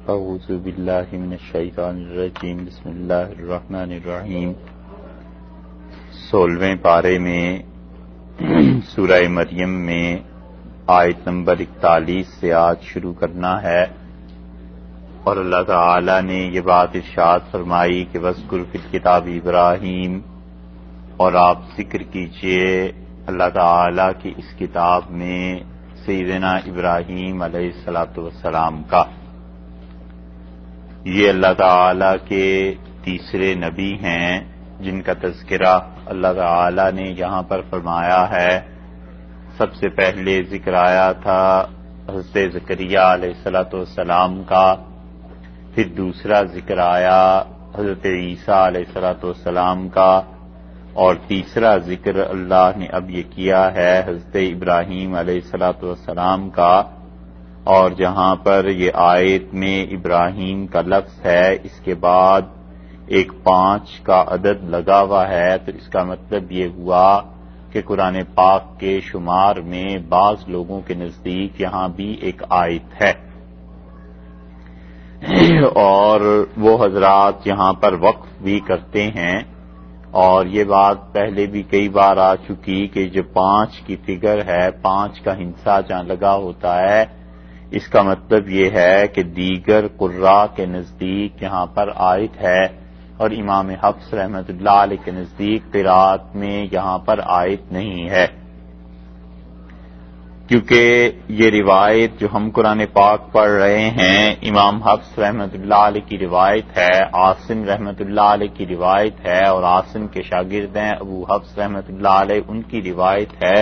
اعوذ باللہ من الشیطان الرجیم بسم اللہ الرحمن الرحیم 16ویں پارے میں سورہ مریم میں آیت نمبر 41 سے آج شروع کرنا ہے، اور اللہ تعالی نے یہ بات ارشاد فرمائی کہ وَاذْكُرْ فِي الْكِتَابِ ابراہیم، اور آپ ذکر کیجئے اللہ تعالی کی اس کتاب میں سیدنا ابراہیم علیہ السلام کا۔ یہ اللہ تعالی کے تیسرے نبی ہیں جن کا تذکرہ اللہ تعالی نے یہاں پر فرمایا ہے۔ سب سے پہلے ذکر آیا تھا حضرت زکریا علیہ السلام کا، پھر دوسرا ذکر آیا حضرت عیسیٰ علیہ السلام کا، اور تیسرا ذکر اللہ نے اب یہ کیا ہے حضرت ابراہیم علیہ السلام کا۔ اور جہاں پر یہ آیت میں ابراہیم کا لفظ ہے، اس کے بعد ایک 5 کا عدد لگا ہوا ہے، تو اس کا مطلب یہ ہوا کہ قرآن پاک کے شمار میں بعض لوگوں کے نزدیک یہاں بھی ایک آیت ہے، اور وہ حضرات یہاں پر وقف بھی کرتے ہیں۔ اور یہ بات پہلے بھی کئی بار آ چکی کہ جو 5 کی فگر ہے، 5 کا ہندسہ جہاں لگا ہوتا ہے، اس کا مطلب یہ ہے کہ دیگر قراء کے نزدیک یہاں پر آیت ہے، اور امام حفص رحمۃ اللہ علیہ کے نزدیک قراءت میں یہاں پر آیت نہیں ہے، کیونکہ یہ روایت جو ہم قرآن پاک پڑھ رہے ہیں امام حفص رحمۃ اللہ علیہ کی روایت ہے، عاصم رحمۃ اللہ علیہ کی روایت ہے، اور عاصم کے شاگرد ہیں ابو حفص رحمۃ اللہ علیہ، ان کی روایت ہے،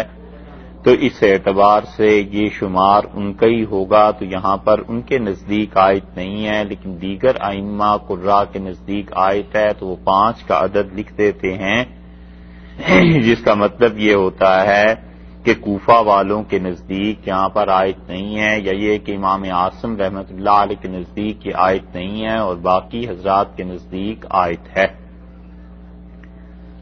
تو اس اعتبار سے یہ شمار ان کا ہی ہوگا، تو یہاں پر ان کے نزدیک آیت نہیں ہے، لیکن دیگر ائمہ قراء کے نزدیک آیت ہے، تو وہ 5 کا عدد لکھ دیتے ہیں، جس کا مطلب یہ ہوتا ہے کہ کوفہ والوں کے نزدیک یہاں پر آیت نہیں ہے، یا یہ کہ امام عاصم رحمۃ اللہ علیہ کے نزدیک یہ آیت نہیں ہے، اور باقی حضرات کے نزدیک آیت ہے۔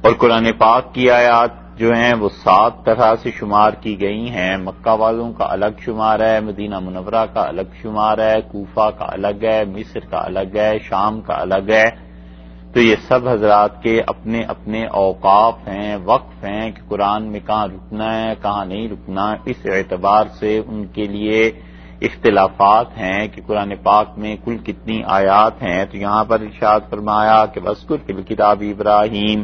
اور قرآن پاک کی آیات جو ہیں وہ 7 طرح سے شمار کی گئی ہیں۔ مکہ والوں کا الگ شمار ہے، مدینہ منورہ کا الگ شمار ہے، کوفہ کا الگ ہے، مصر کا الگ ہے، شام کا الگ ہے، تو یہ سب حضرات کے اپنے اپنے اوقاف ہیں، وقف ہیں کہ قرآن میں کہاں رکنا ہے کہاں نہیں رکنا، اس اعتبار سے ان کے لیے اختلافات ہیں کہ قرآن پاک میں کل کتنی آیات ہیں۔ تو یہاں پر ارشاد فرمایا کہ وَاذْكُرْ فِي الْكِتَابِ ابراہیم،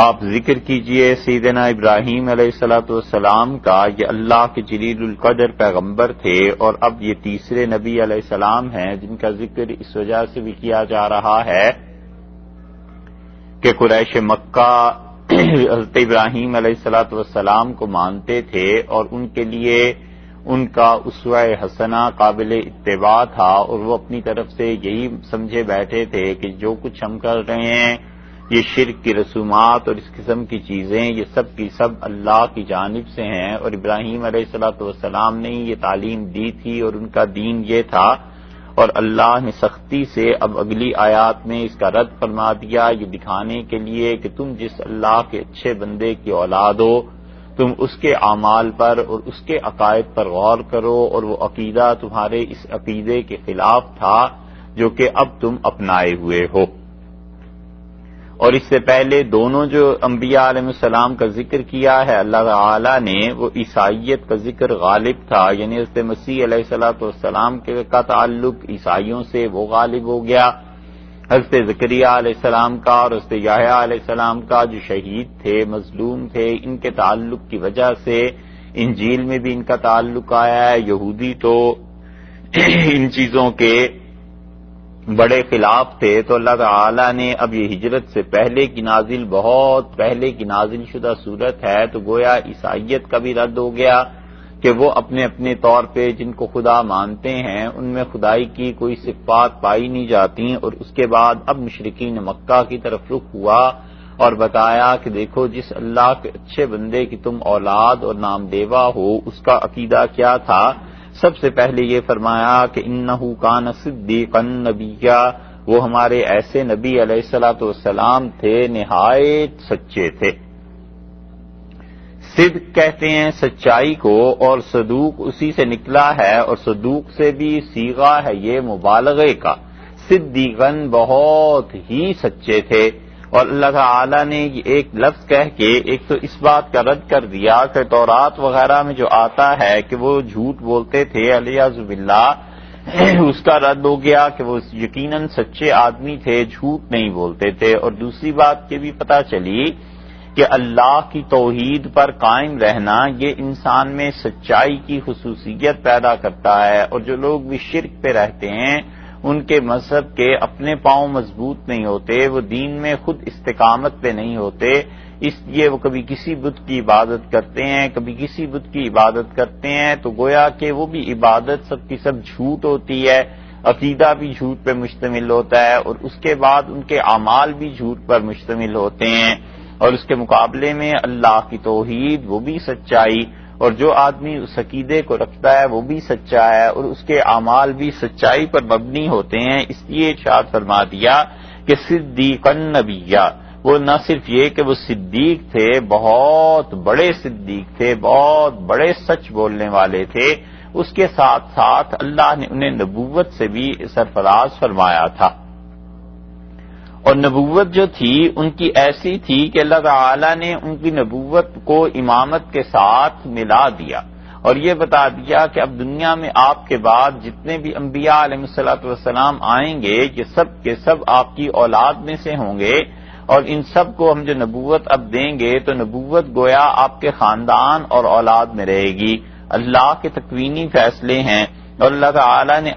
آپ ذکر کیجئے سیدنا ابراہیم علیہ السلام کا۔ یہ اللہ کے جلیل القدر پیغمبر تھے، اور اب یہ تیسرے نبی علیہ السلام ہیں جن کا ذکر اس وجہ سے بھی کیا جا رہا ہے کہ قریش مکہ حضرت ابراہیم علیہ السلام کو مانتے تھے، اور ان کے لیے ان کا اسوہ حسنہ قابل اتباع تھا، اور وہ اپنی طرف سے یہی سمجھے بیٹھے تھے کہ جو کچھ ہم کر رہے ہیں، یہ شرک کی رسومات اور اس قسم کی چیزیں، یہ سب کی سب اللہ کی جانب سے ہیں، اور ابراہیم علیہ السلام نے یہ تعلیم دی تھی، اور ان کا دین یہ تھا، اور اللہ نے سختی سے اب اگلی آیات میں اس کا رد فرما دیا، یہ دکھانے کے لیے کہ تم جس اللہ کے اچھے بندے کی اولاد ہو، تم اس کے اعمال پر اور اس کے عقائد پر غور کرو، اور وہ عقیدہ تمہارے اس عقیدے کے خلاف تھا جو کہ اب تم اپنائے ہوئے ہو۔ اور اس سے پہلے دونوں جو انبیاء علیہ السلام کا ذکر کیا ہے اللہ تعالی نے، وہ عیسائیت کا ذکر غالب تھا، یعنی حضرت مسیح علیہ السلام کا تعلق عیسائیوں سے وہ غالب ہو گیا۔ حضرت زکریا علیہ السلام کا اور حضرت یحییٰ علیہ السلام کا جو شہید تھے، مظلوم تھے، ان کے تعلق کی وجہ سے انجیل میں بھی ان کا تعلق آیا ہے۔ یہودی تو ان چیزوں کے بڑے خلاف تھے، تو اللہ تعالی نے اب یہ ہجرت سے پہلے کی نازل، بہت پہلے کی نازل شدہ صورت ہے، تو گویا عیسائیت کا بھی رد ہو گیا کہ وہ اپنے اپنے طور پہ جن کو خدا مانتے ہیں ان میں خدائی کی کوئی صفات پائی نہیں جاتی، اور اس کے بعد اب مشرکین مکہ کی طرف رخ ہوا اور بتایا کہ دیکھو جس اللہ کے اچھے بندے کی تم اولاد اور نام دیوا ہو، اس کا عقیدہ کیا تھا۔ سب سے پہلے یہ فرمایا کہ انہ کان صدیقا نبیا، وہ ہمارے ایسے نبی علیہ السلام تھے نہایت سچے تھے۔ صدق کہتے ہیں سچائی کو، اور صدوق اسی سے نکلا ہے، اور صدوق سے بھی صیغہ ہے یہ مبالغے کا۔ صدیقاً بہت ہی سچے تھے، اور اللہ تعالی نے یہ ایک لفظ کہہ کے ایک تو اس بات کا رد کر دیا کہ تورات وغیرہ میں جو آتا ہے کہ وہ جھوٹ بولتے تھے الیاذ باللہ، اس کا رد ہو گیا کہ وہ یقیناً سچے آدمی تھے، جھوٹ نہیں بولتے تھے۔ اور دوسری بات یہ بھی پتہ چلی کہ اللہ کی توحید پر قائم رہنا یہ انسان میں سچائی کی خصوصیت پیدا کرتا ہے، اور جو لوگ بھی شرک پہ رہتے ہیں ان کے مذہب کے اپنے پاؤں مضبوط نہیں ہوتے، وہ دین میں خود استقامت پہ نہیں ہوتے، اس لیے وہ کبھی کسی بت کی عبادت کرتے ہیں، کبھی کسی بت کی عبادت کرتے ہیں، تو گویا کہ وہ بھی عبادت سب کی سب جھوٹ ہوتی ہے، عقیدہ بھی جھوٹ پہ مشتمل ہوتا ہے، اور اس کے بعد ان کے اعمال بھی جھوٹ پر مشتمل ہوتے ہیں، اور اس کے مقابلے میں اللہ کی توحید وہ بھی سچائی، اور جو آدمی اس عقیدے کو رکھتا ہے وہ بھی سچا ہے، اور اس کے اعمال بھی سچائی پر مبنی ہوتے ہیں۔ اس لیے ارشاد فرما دیا کہ صدیقاً نبیّا، وہ نہ صرف یہ کہ وہ صدیق تھے، بہت بڑے صدیق تھے، بہت بڑے سچ بولنے والے تھے، اس کے ساتھ ساتھ اللہ نے انہیں نبوت سے بھی سرفراز فرمایا تھا۔ اور نبوت جو تھی ان کی ایسی تھی کہ اللہ تعالی نے ان کی نبوت کو امامت کے ساتھ ملا دیا، اور یہ بتا دیا کہ اب دنیا میں آپ کے بعد جتنے بھی انبیاء علیہ الصلوۃ والسلام آئیں گے یہ سب کے سب آپ کی اولاد میں سے ہوں گے، اور ان سب کو ہم جو نبوت اب دیں گے تو نبوت گویا آپ کے خاندان اور اولاد میں رہے گی۔ اللہ کے تکوینی فیصلے ہیں، اور اللہ تعالی نے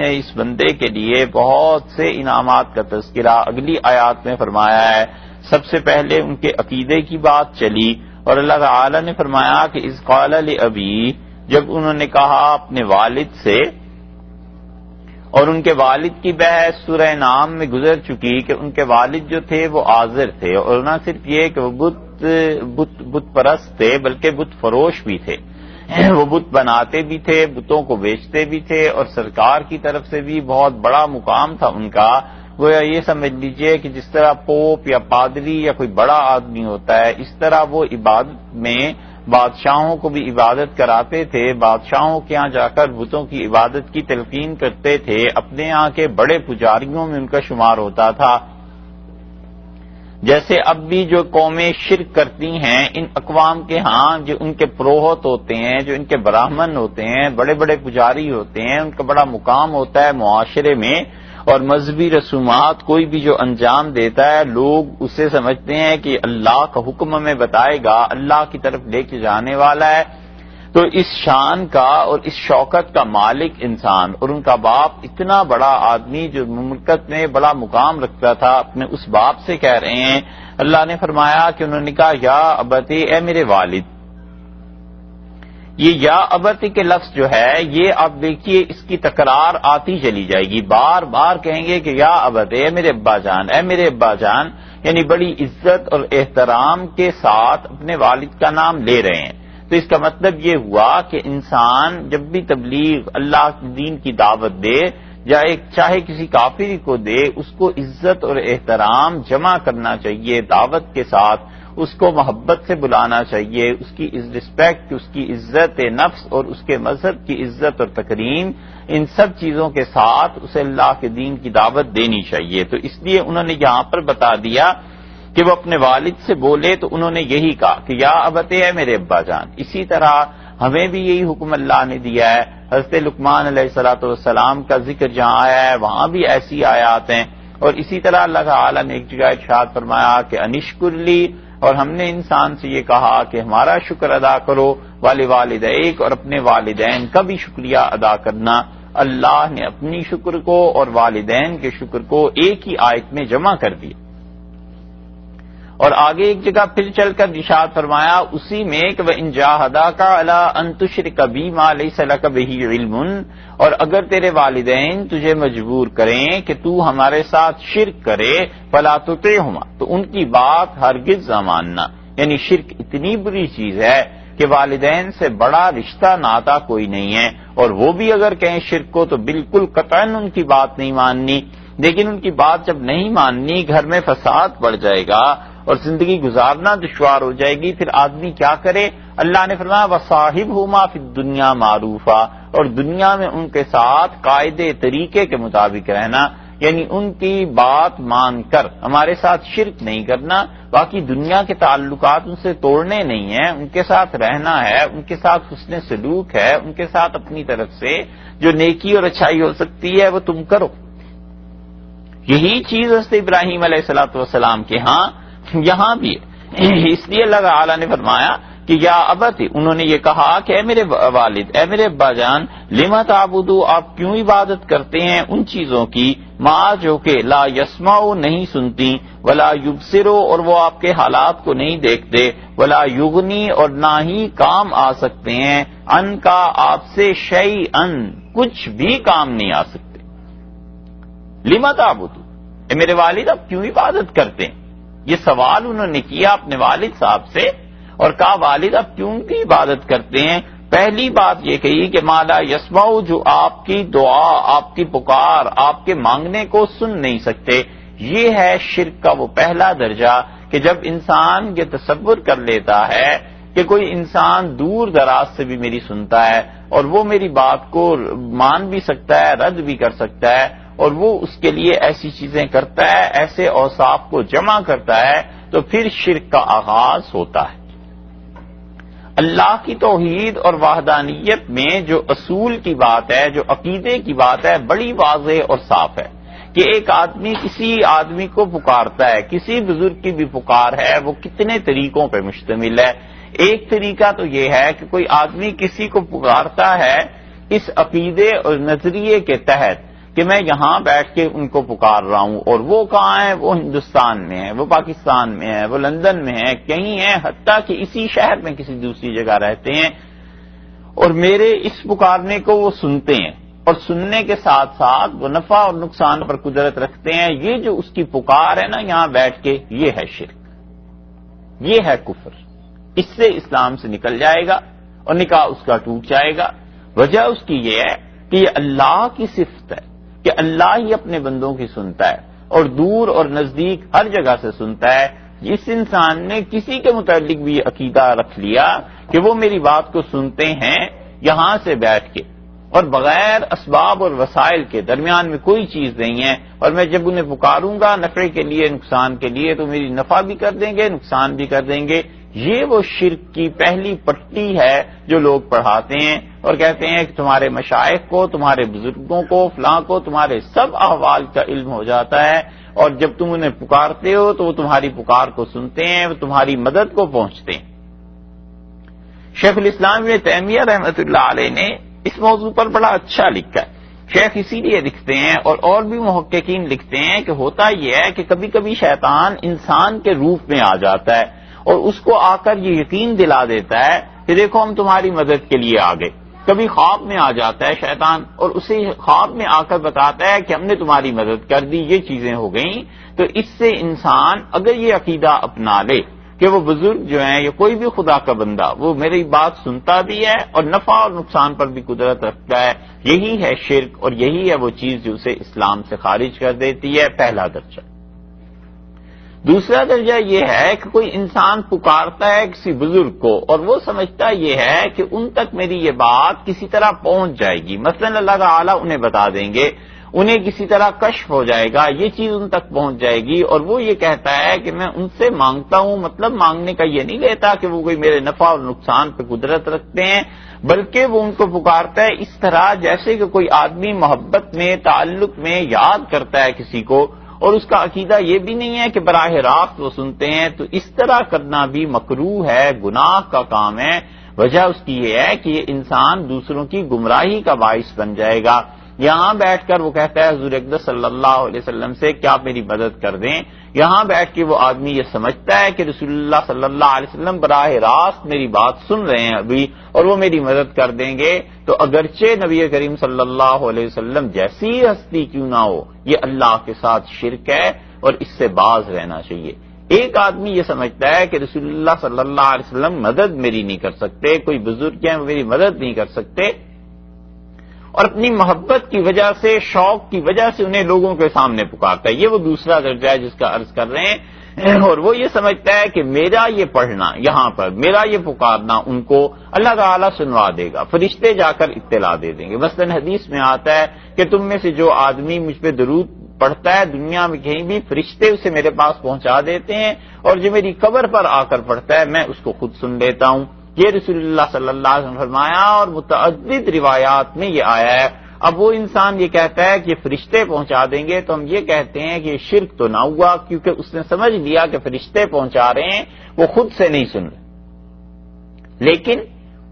اس بندے کے لیے بہت سے انعامات کا تذکرہ اگلی آیات میں فرمایا ہے۔ سب سے پہلے ان کے عقیدے کی بات چلی، اور اللہ تعالی نے فرمایا کہ اذ قال لابی، جب انہوں نے کہا اپنے والد سے، اور ان کے والد کی بحث سورہ نام میں گزر چکی کہ ان کے والد جو تھے وہ عازر تھے، اور نہ صرف یہ کہ وہ بت پرست تھے بلکہ بت فروش بھی تھے، وہ بت بناتے بھی تھے، بتوں کو بیچتے بھی تھے، اور سرکار کی طرف سے بھی بہت بڑا مقام تھا ان کا۔ گویا یہ سمجھ لیجئے کہ جس طرح پوپ یا پادری یا کوئی بڑا آدمی ہوتا ہے، اس طرح وہ عبادت میں بادشاہوں کو بھی عبادت کراتے تھے، بادشاہوں کے ہاں جا کر بتوں کی عبادت کی تلقین کرتے تھے، اپنے یہاں کے بڑے پجاریوں میں ان کا شمار ہوتا تھا۔ جیسے اب بھی جو قومیں شرک کرتی ہیں، ان اقوام کے ہاں جو ان کے پروہت ہوتے ہیں، جو ان کے براہمن ہوتے ہیں، بڑے بڑے پجاری ہوتے ہیں، ان کا بڑا مقام ہوتا ہے معاشرے میں، اور مذہبی رسومات کوئی بھی جو انجام دیتا ہے لوگ اسے سمجھتے ہیں کہ اللہ کا حکم ہمیں بتائے گا، اللہ کی طرف لے کے جانے والا ہے۔ تو اس شان کا اور اس شوکت کا مالک انسان، اور ان کا باپ اتنا بڑا آدمی جو مملکت میں بڑا مقام رکھتا تھا، اپنے اس باپ سے کہہ رہے ہیں، اللہ نے فرمایا کہ انہوں نے کہا یا ابتی، اے میرے والد۔ یہ یا ابتی کے لفظ جو ہے یہ آپ دیکھیے اس کی تکرار آتی چلی جائے گی، بار بار کہیں گے کہ یا ابتی، اے میرے ابا جان، اے میرے ابا جان، یعنی بڑی عزت اور احترام کے ساتھ اپنے والد کا نام لے رہے ہیں۔ تو اس کا مطلب یہ ہوا کہ انسان جب بھی تبلیغ اللہ کے دین کی دعوت دے، چاہے کسی کافر کو دے، اس کو عزت اور احترام جمع کرنا چاہیے، دعوت کے ساتھ اس کو محبت سے بلانا چاہیے، اس کی رسپیکٹ، اس کی عزت نفس اور اس کے مذہب کی عزت اور تکریم، ان سب چیزوں کے ساتھ اسے اللہ کے دین کی دعوت دینی چاہیے۔ تو اس لیے انہوں نے یہاں پر بتا دیا کہ وہ اپنے والد سے بولے تو انہوں نے یہی کہا کہ یا ابتے، ہے میرے ابا جان۔ اسی طرح ہمیں بھی یہی حکم اللہ نے دیا ہے۔ حضرت لقمان علیہ السلام کا ذکر جہاں آیا ہے وہاں بھی ایسی آیات ہیں، اور اسی طرح اللہ تعالی نے ایک جگہ ارشاد فرمایا کہ انشکر لی، اور ہم نے انسان سے یہ کہا کہ ہمارا شکر ادا کرو، والدیک، اور اپنے والدین کا بھی شکریہ ادا کرنا۔ اللہ نے اپنی شکر کو اور والدین کے شکر کو ایک ہی آیت میں جمع کر دیا، اور آگے ایک جگہ پھر چل کر ارشاد فرمایا اسی میں کہ وَإِن جَاهَدَاكَ عَلَىٰ أَن تُشْرِكَ بِي مَا لَيْسَ لَكَ بِهِ عِلْمٌ، اور اگر تیرے والدین تجھے مجبور کریں کہ تو ہمارے ساتھ شرک کرے، فَلَا تُطِعْهُمَا، تو ان کی بات ہرگز نہ ماننا۔ یعنی شرک اتنی بری چیز ہے کہ والدین سے بڑا رشتہ ناتا کوئی نہیں ہے، اور وہ بھی اگر کہیں شرک کو تو بالکل قطعاً ان کی بات نہیں ماننی۔ لیکن ان کی بات جب نہیں ماننی، گھر میں فساد بڑھ جائے گا اور زندگی گزارنا دشوار ہو جائے گی، پھر آدمی کیا کرے؟ اللہ نے فرمایا وصاحبہما فی الدنیا معروفا، اور دنیا میں ان کے ساتھ قاعدے طریقے کے مطابق رہنا، یعنی ان کی بات مان کر ہمارے ساتھ شرک نہیں کرنا، باقی دنیا کے تعلقات ان سے توڑنے نہیں ہیں، ان کے ساتھ رہنا ہے، ان کے ساتھ حسن سلوک ہے، ان کے ساتھ اپنی طرف سے جو نیکی اور اچھائی ہو سکتی ہے وہ تم کرو۔ یہی چیز حضرت ابراہیم علیہ الصلوۃ والسلام کے ہاں یہاں بھی ہے، اس لیے اللہ تعالی نے فرمایا کہ یا ابت، انہوں نے یہ کہا کہ اے میرے والد، اے میرے ابا جان، لما تعبدو، آپ کیوں عبادت کرتے ہیں ان چیزوں کی، ما جو کہ لا یسمعو نہیں سنتی، ولا یبصرو اور وہ آپ کے حالات کو نہیں دیکھتے، ولا یغنی اور نہ ہی کام آ سکتے ہیں، ان کا آپ سے شیئن کچھ بھی کام نہیں آ سکتے۔ لما تعبدو، اے میرے والد آپ کیوں عبادت کرتے ہیں، یہ سوال انہوں نے کیا اپنے والد صاحب سے، اور کہا والد آپ کیوں کی عبادت کرتے ہیں؟ پہلی بات یہ کہی کہ مالا یسمعو، جو آپ کی دعا، آپ کی پکار، آپ کے مانگنے کو سن نہیں سکتے۔ یہ ہے شرک کا وہ پہلا درجہ کہ جب انسان یہ تصور کر لیتا ہے کہ کوئی انسان دور دراز سے بھی میری سنتا ہے اور وہ میری بات کو مان بھی سکتا ہے، رد بھی کر سکتا ہے، اور وہ اس کے لیے ایسی چیزیں کرتا ہے، ایسے اوصاف کو جمع کرتا ہے، تو پھر شرک کا آغاز ہوتا ہے۔ اللہ کی توحید اور وحدانیت میں جو اصول کی بات ہے، جو عقیدے کی بات ہے، بڑی واضح اور صاف ہے کہ ایک آدمی کسی آدمی کو پکارتا ہے، کسی بزرگ کی بھی پکار ہے، وہ کتنے طریقوں پہ مشتمل ہے۔ ایک طریقہ تو یہ ہے کہ کوئی آدمی کسی کو پکارتا ہے اس عقیدے اور نظریے کے تحت کہ میں یہاں بیٹھ کے ان کو پکار رہا ہوں، اور وہ کہاں ہیں؟ وہ ہندوستان میں ہے، وہ پاکستان میں ہے، وہ لندن میں ہے، کہیں ہیں، حتیٰ کہ اسی شہر میں کسی دوسری جگہ رہتے ہیں، اور میرے اس پکارنے کو وہ سنتے ہیں، اور سننے کے ساتھ ساتھ وہ نفع اور نقصان پر قدرت رکھتے ہیں۔ یہ جو اس کی پکار ہے نا یہاں بیٹھ کے، یہ ہے شرک، یہ ہے کفر۔ اس سے اسلام سے نکل جائے گا اور نکاح اس کا ٹوٹ جائے گا۔ وجہ اس کی یہ ہے کہ یہ اللہ کی صفت ہے کہ اللہ ہی اپنے بندوں کی سنتا ہے، اور دور اور نزدیک ہر جگہ سے سنتا ہے۔ جس انسان نے کسی کے متعلق بھی یہ عقیدہ رکھ لیا کہ وہ میری بات کو سنتے ہیں یہاں سے بیٹھ کے، اور بغیر اسباب اور وسائل کے، درمیان میں کوئی چیز نہیں ہے، اور میں جب انہیں پکاروں گا نفع کے لیے، نقصان کے لیے، تو میری نفع بھی کر دیں گے، نقصان بھی کر دیں گے، یہ وہ شرک کی پہلی پٹی ہے جو لوگ پڑھاتے ہیں اور کہتے ہیں کہ تمہارے مشائخ کو، تمہارے بزرگوں کو، فلاں کو تمہارے سب احوال کا علم ہو جاتا ہے، اور جب تم انہیں پکارتے ہو تو وہ تمہاری پکار کو سنتے ہیں، وہ تمہاری مدد کو پہنچتے ہیں۔ شیخ الاسلام ابن تیمیہ رحمۃ اللہ علیہ نے اس موضوع پر بڑا اچھا لکھا ہے۔ شیخ اسی لیے لکھتے ہیں اور بھی محققین لکھتے ہیں کہ ہوتا یہ ہے کہ کبھی کبھی شیطان انسان کے روپ میں آ جاتا ہے اور اس کو آ کر یہ یقین دلا دیتا ہے کہ دیکھو ہم تمہاری مدد کے لیے آ گئے۔ کبھی خواب میں آ جاتا ہے شیطان اور اسے خواب میں آ کر بتاتا ہے کہ ہم نے تمہاری مدد کر دی، یہ چیزیں ہو گئیں۔ تو اس سے انسان اگر یہ عقیدہ اپنا لے کہ وہ بزرگ جو ہیں یا کوئی بھی خدا کا بندہ وہ میری بات سنتا بھی ہے اور نفع اور نقصان پر بھی قدرت رکھتا ہے، یہی ہے شرک، اور یہی ہے وہ چیز جو اسے اسلام سے خارج کر دیتی ہے، پہلا درجہ۔ دوسرا درجہ یہ ہے کہ کوئی انسان پکارتا ہے کسی بزرگ کو اور وہ سمجھتا یہ ہے کہ ان تک میری یہ بات کسی طرح پہنچ جائے گی، مثلا اللہ تعالیٰ انہیں بتا دیں گے، انہیں کسی طرح کشف ہو جائے گا، یہ چیز ان تک پہنچ جائے گی، اور وہ یہ کہتا ہے کہ میں ان سے مانگتا ہوں، مطلب مانگنے کا یہ نہیں لیتا کہ وہ کوئی میرے نفع اور نقصان پہ قدرت رکھتے ہیں، بلکہ وہ ان کو پکارتا ہے اس طرح جیسے کہ کوئی آدمی محبت میں، تعلق میں یاد کرتا ہے کسی کو، اور اس کا عقیدہ یہ بھی نہیں ہے کہ براہ راست وہ سنتے ہیں، تو اس طرح کرنا بھی مکروہ ہے، گناہ کا کام ہے۔ وجہ اس کی یہ ہے کہ یہ انسان دوسروں کی گمراہی کا باعث بن جائے گا۔ یہاں بیٹھ کر وہ کہتا ہے حضور اقدس صلی اللہ علیہ وسلم سے کیا آپ میری مدد کر دیں، یہاں بیٹھ کے وہ آدمی یہ سمجھتا ہے کہ رسول اللہ صلی اللہ علیہ وسلم براہ راست میری بات سن رہے ہیں ابھی اور وہ میری مدد کر دیں گے، تو اگرچہ نبی کریم صلی اللہ علیہ وسلم جیسی ہستی کیوں نہ ہو، یہ اللہ کے ساتھ شرک ہے اور اس سے باز رہنا چاہیے۔ ایک آدمی یہ سمجھتا ہے کہ رسول اللہ صلی اللہ علیہ وسلم مدد میری نہیں کر سکتے، کوئی بزرگ ہیں وہ میری مدد نہیں کر سکتے، اور اپنی محبت کی وجہ سے، شوق کی وجہ سے انہیں لوگوں کے سامنے پکارتا ہے. یہ وہ دوسرا درجہ ہے جس کا عرض کر رہے ہیں. اور وہ یہ سمجھتا ہے کہ میرا یہ پڑھنا یہاں پر، میرا یہ پکارنا ان کو اللہ تعالیٰ سنوا دے گا، فرشتے جا کر اطلاع دے دیں گے. مثلا حدیث میں آتا ہے کہ تم میں سے جو آدمی مجھ پہ درود پڑھتا ہے دنیا میں کہیں بھی، فرشتے اسے میرے پاس پہنچا دیتے ہیں، اور جو میری قبر پر آ کر پڑھتا ہے میں اس کو خود سن لیتا ہوں. یہ رسول اللہ صلی اللہ علیہ وسلم نے فرمایا، اور متعدد روایات میں یہ آیا ہے. اب وہ انسان یہ کہتا ہے کہ فرشتے پہنچا دیں گے تو ہم یہ کہتے ہیں کہ یہ شرک تو نہ ہوا، کیونکہ اس نے سمجھ لیا کہ فرشتے پہنچا رہے ہیں، وہ خود سے نہیں سن رہے. لیکن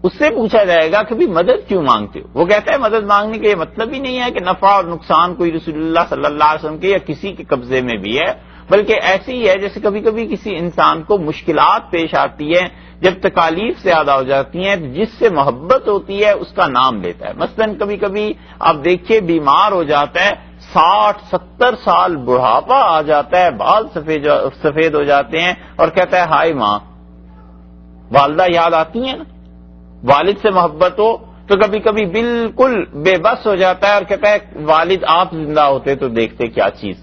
اس سے پوچھا جائے گا کہ بھی مدد کیوں مانگتے ہو؟ وہ کہتا ہے مدد مانگنے کا یہ مطلب ہی نہیں ہے کہ نفع اور نقصان کوئی رسول اللہ صلی اللہ علیہ وسلم کے یا کسی کے قبضے میں بھی ہے، بلکہ ایسی ہی ہے جیسے کبھی کبھی کسی انسان کو مشکلات پیش آتی ہے، جب تکالیف زیادہ ہو جاتی ہیں تو جس سے محبت ہوتی ہے اس کا نام لیتا ہے. مثلا کبھی کبھی آپ دیکھیے بیمار ہو جاتا ہے، 60-70 سال بڑھاپا آ جاتا ہے، بال سفید ہو جاتے ہیں، اور کہتا ہے ہائے ماں. والدہ یاد آتی ہیں نا، والد سے محبت ہو تو کبھی کبھی بالکل بے بس ہو جاتا ہے اور کہتا ہے والد آپ زندہ ہوتے تو دیکھتے کیا چیز.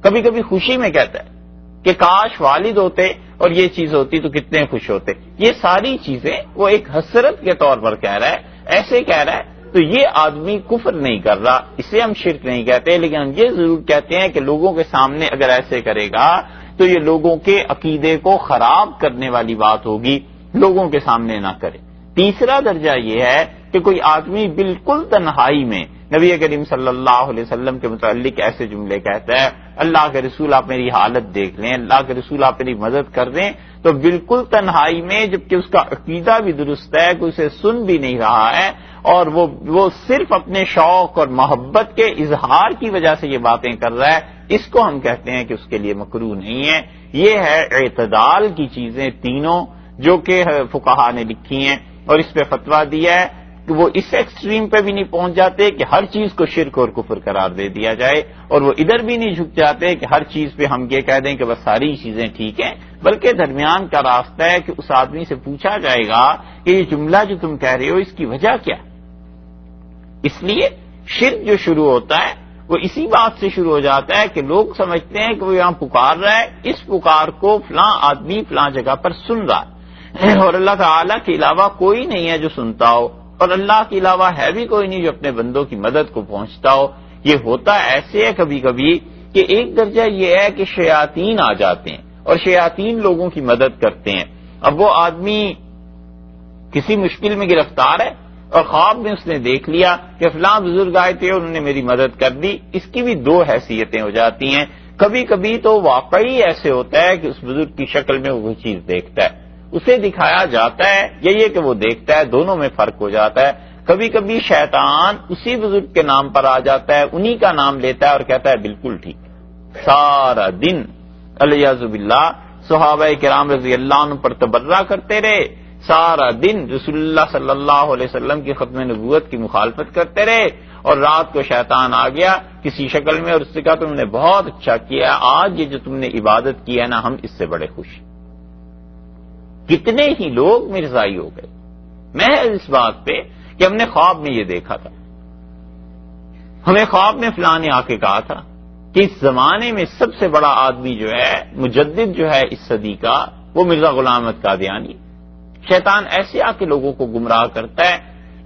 کبھی کبھی خوشی میں کہتا ہے کہ کاش والد ہوتے اور یہ چیز ہوتی تو کتنے خوش ہوتے. یہ ساری چیزیں وہ ایک حسرت کے طور پر کہہ رہا ہے، ایسے کہہ رہا ہے. تو یہ آدمی کفر نہیں کر رہا، اسے ہم شرک نہیں کہتے، لیکن ہم یہ ضرور کہتے ہیں کہ لوگوں کے سامنے اگر ایسے کرے گا تو یہ لوگوں کے عقیدے کو خراب کرنے والی بات ہوگی، لوگوں کے سامنے نہ کرے. تیسرا درجہ یہ ہے کہ کوئی آدمی بالکل تنہائی میں نبی کریم صلی اللہ علیہ وسلم کے متعلق ایسے جملے کہتا ہے، اللہ کے رسول آپ میری حالت دیکھ لیں، اللہ کے رسول آپ میری مدد کر دیں. تو بالکل تنہائی میں، جبکہ اس کا عقیدہ بھی درست ہے، کوئی اسے سن بھی نہیں رہا ہے، اور وہ صرف اپنے شوق اور محبت کے اظہار کی وجہ سے یہ باتیں کر رہا ہے، اس کو ہم کہتے ہیں کہ اس کے لیے مکروہ نہیں ہے. یہ ہے اعتدال کی چیزیں تینوں جو کہ فقہا نے لکھی ہیں، اور اس پہ فتویٰ دیا ہے کہ وہ اس ایکسٹریم پہ بھی نہیں پہنچ جاتے کہ ہر چیز کو شرک اور کفر قرار دے دیا جائے، اور وہ ادھر بھی نہیں جھک جاتے کہ ہر چیز پہ ہم یہ کہہ دیں کہ بس ساری چیزیں ٹھیک ہیں، بلکہ درمیان کا راستہ ہے کہ اس آدمی سے پوچھا جائے گا کہ یہ جملہ جو تم کہہ رہے ہو اس کی وجہ کیا. اس لیے شرک جو شروع ہوتا ہے وہ اسی بات سے شروع ہو جاتا ہے کہ لوگ سمجھتے ہیں کہ وہ یہاں پکار رہا ہے، اس پکار کو فلاں آدمی فلاں جگہ پر سن رہا ہے، اور اللہ تعالیٰ کے علاوہ کوئی نہیں ہے جو سنتا ہو، اور اللہ کے علاوہ ہے بھی کوئی نہیں جو اپنے بندوں کی مدد کو پہنچتا ہو. یہ ہوتا ایسے ہے کبھی کبھی کہ ایک درجہ یہ ہے کہ شیاطین آ جاتے ہیں اور شیاطین لوگوں کی مدد کرتے ہیں. اب وہ آدمی کسی مشکل میں گرفتار ہے اور خواب میں اس نے دیکھ لیا کہ فلاں بزرگ آئے تھے اور انہوں نے میری مدد کر دی. اس کی بھی دو حیثیتیں ہو جاتی ہیں. کبھی کبھی تو واقعی ایسے ہوتا ہے کہ اس بزرگ کی شکل میں وہ چیز دیکھتا ہے، اسے دکھایا جاتا ہے، یہ کہ وہ دیکھتا ہے، دونوں میں فرق ہو جاتا ہے. کبھی کبھی شیطان اسی بزرگ کے نام پر آ جاتا ہے، انہی کا نام لیتا ہے اور کہتا ہے بالکل ٹھیک. سارا دن الیاذ باللہ صحابہ کرام رضی اللہ عنہ پر تبرہ کرتے رہے، سارا دن رسول اللہ صلی اللہ علیہ وسلم کی ختم نبوت کی مخالفت کرتے رہے، اور رات کو شیطان آ گیا کسی شکل میں اور اس سے کہا تم نے بہت اچھا کیا، آج یہ جو تم نے عبادت کی ہے نا ہم اس سے بڑے خوش ہیں. کتنے ہی لوگ مرزائی ہو گئے محض اس بات پہ کہ ہم نے خواب میں یہ دیکھا تھا، ہمیں خواب میں فلاں نے آ کے کہا تھا کہ اس زمانے میں سب سے بڑا آدمی جو ہے، مجدد جو ہے اس صدی کا، وہ مرزا غلام احمد قادیانی. شیطان ایسے آ کے لوگوں کو گمراہ کرتا ہے.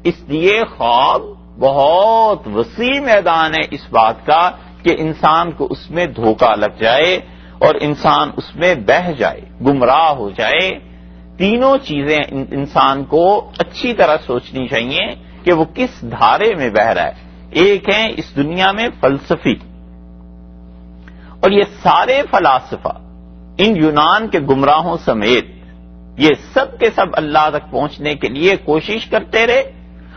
اس لیے خواب بہت وسیع میدان ہے اس بات کا کہ انسان کو اس میں دھوکہ لگ جائے اور انسان اس میں بہہ جائے، گمراہ ہو جائے. تینوں چیزیں انسان کو اچھی طرح سوچنی چاہیے کہ وہ کس دھارے میں بہہ رہا ہے. ایک ہے اس دنیا میں فلسفی، اور یہ سارے فلاسفہ ان یونان کے گمراہوں سمیت یہ سب کے سب اللہ تک پہنچنے کے لیے کوشش کرتے رہے،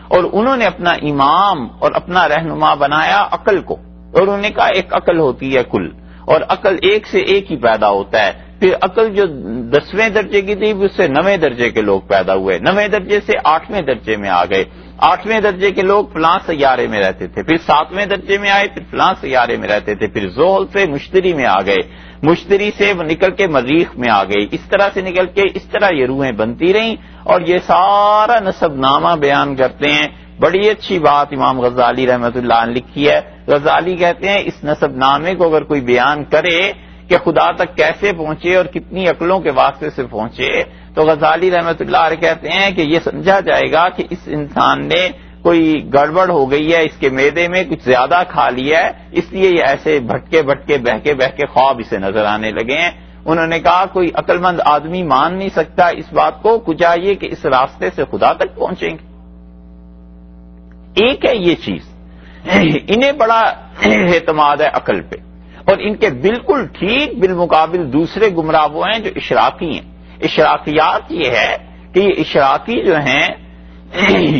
اور انہوں نے اپنا امام اور اپنا رہنما بنایا عقل کو، اور انہوں نے کہا ایک عقل ہوتی ہے کل، اور عقل ایک سے ایک ہی پیدا ہوتا ہے. پھر عقل جو 10ویں درجے کی تھی اس سے 9ویں درجے کے لوگ پیدا ہوئے، 9ویں درجے سے 8ویں درجے میں آ گئے، 8ویں درجے کے لوگ فلاں سیارے میں رہتے تھے، پھر 7ویں درجے میں آئے، پھر فلاں سیارے میں رہتے تھے، پھر زحل سے مشتری میں آ گئے، مشتری سے وہ نکل کے مریخ میں آ گئی، اس طرح سے نکل کے اس طرح یہ روحیں بنتی رہیں. اور یہ سارا نسب نامہ بیان کرتے ہیں. بڑی اچھی بات امام غزالی رحمۃ اللہ علیہ نے لکھی ہے. غزالی کہتے ہیں اس نسب نامے کو اگر کوئی بیان کرے کہ خدا تک کیسے پہنچے اور کتنی عقلوں کے واسطے سے پہنچے, تو غزالی رحمۃ اللہ علیہ کہتے ہیں کہ یہ سمجھا جائے گا کہ اس انسان نے کوئی گڑبڑ ہو گئی ہے, اس کے معدے میں کچھ زیادہ کھا لیا ہے, اس لیے یہ ایسے بھٹکے بہکے خواب اسے نظر آنے لگے ہیں. انہوں نے کہا کوئی عقل مند آدمی مان نہیں سکتا اس بات کو, کچھ یہ کہ اس راستے سے خدا تک پہنچیں گے. ایک ہے یہ چیز, انہیں بڑا اعتماد ہے عقل پہ, اور ان کے بالکل ٹھیک بالمقابل دوسرے گمراہ وہ ہیں جو اشراقی ہیں. اشراقیات یہ ہے کہ یہ اشراقی جو ہیں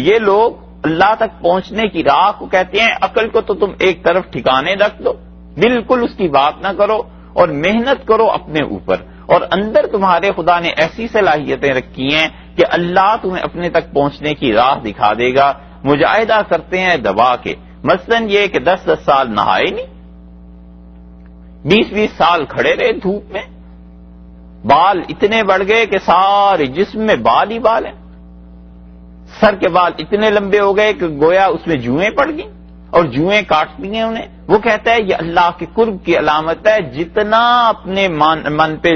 یہ لوگ اللہ تک پہنچنے کی راہ کو کہتے ہیں عقل کو تو تم ایک طرف ٹھکانے رکھ دو, بالکل اس کی بات نہ کرو اور محنت کرو اپنے اوپر, اور اندر تمہارے خدا نے ایسی صلاحیتیں رکھی ہیں کہ اللہ تمہیں اپنے تک پہنچنے کی راہ دکھا دے گا. مجاہدہ کرتے ہیں دبا کے, مثلاً یہ کہ 10 سال نہائے نہیں, 20 سال کھڑے رہے دھوپ میں, بال اتنے بڑھ گئے کہ سارے جسم میں بال ہی بال ہیں, سر کے بال اتنے لمبے ہو گئے کہ گویا اس میں جوئیں پڑ گئیں اور جوئیں کاٹتی ہیں انہیں. وہ کہتا ہے یہ اللہ کے قرب کی علامت ہے, جتنا اپنے من پہ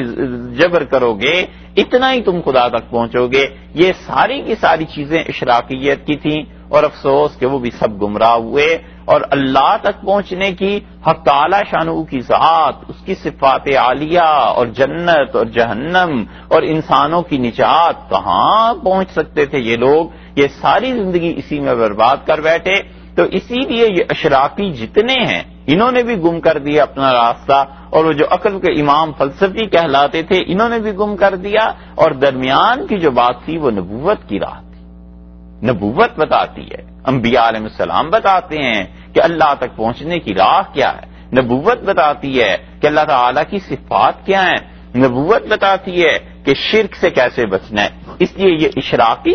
جبر کرو گے اتنا ہی تم خدا تک پہنچو گے. یہ ساری کی ساری چیزیں اشراقیت کی تھیں, اور افسوس کہ وہ بھی سب گمراہ ہوئے, اور اللہ تک پہنچنے کی حق تعالی شانہ کی ذات, اس کی صفات عالیہ اور جنت اور جہنم اور انسانوں کی نجات کہاں پہنچ سکتے تھے یہ لوگ. یہ ساری زندگی اسی میں برباد کر بیٹھے. تو اسی لیے یہ اشراقی جتنے ہیں انہوں نے بھی گم کر دیا اپنا راستہ, اور وہ جو عقل کے امام فلسفی کہلاتے تھے انہوں نے بھی گم کر دیا, اور درمیان کی جو بات تھی وہ نبوت کی راہ تھی. نبوت بتاتی ہے, انبیاء علیہ السلام بتاتے ہیں کہ اللہ تک پہنچنے کی راہ کیا ہے. نبوت بتاتی ہے کہ اللہ تعالیٰ کی صفات کیا ہیں. نبوت بتاتی ہے کہ شرک سے کیسے بچنا ہے. اس لیے یہ اشراقی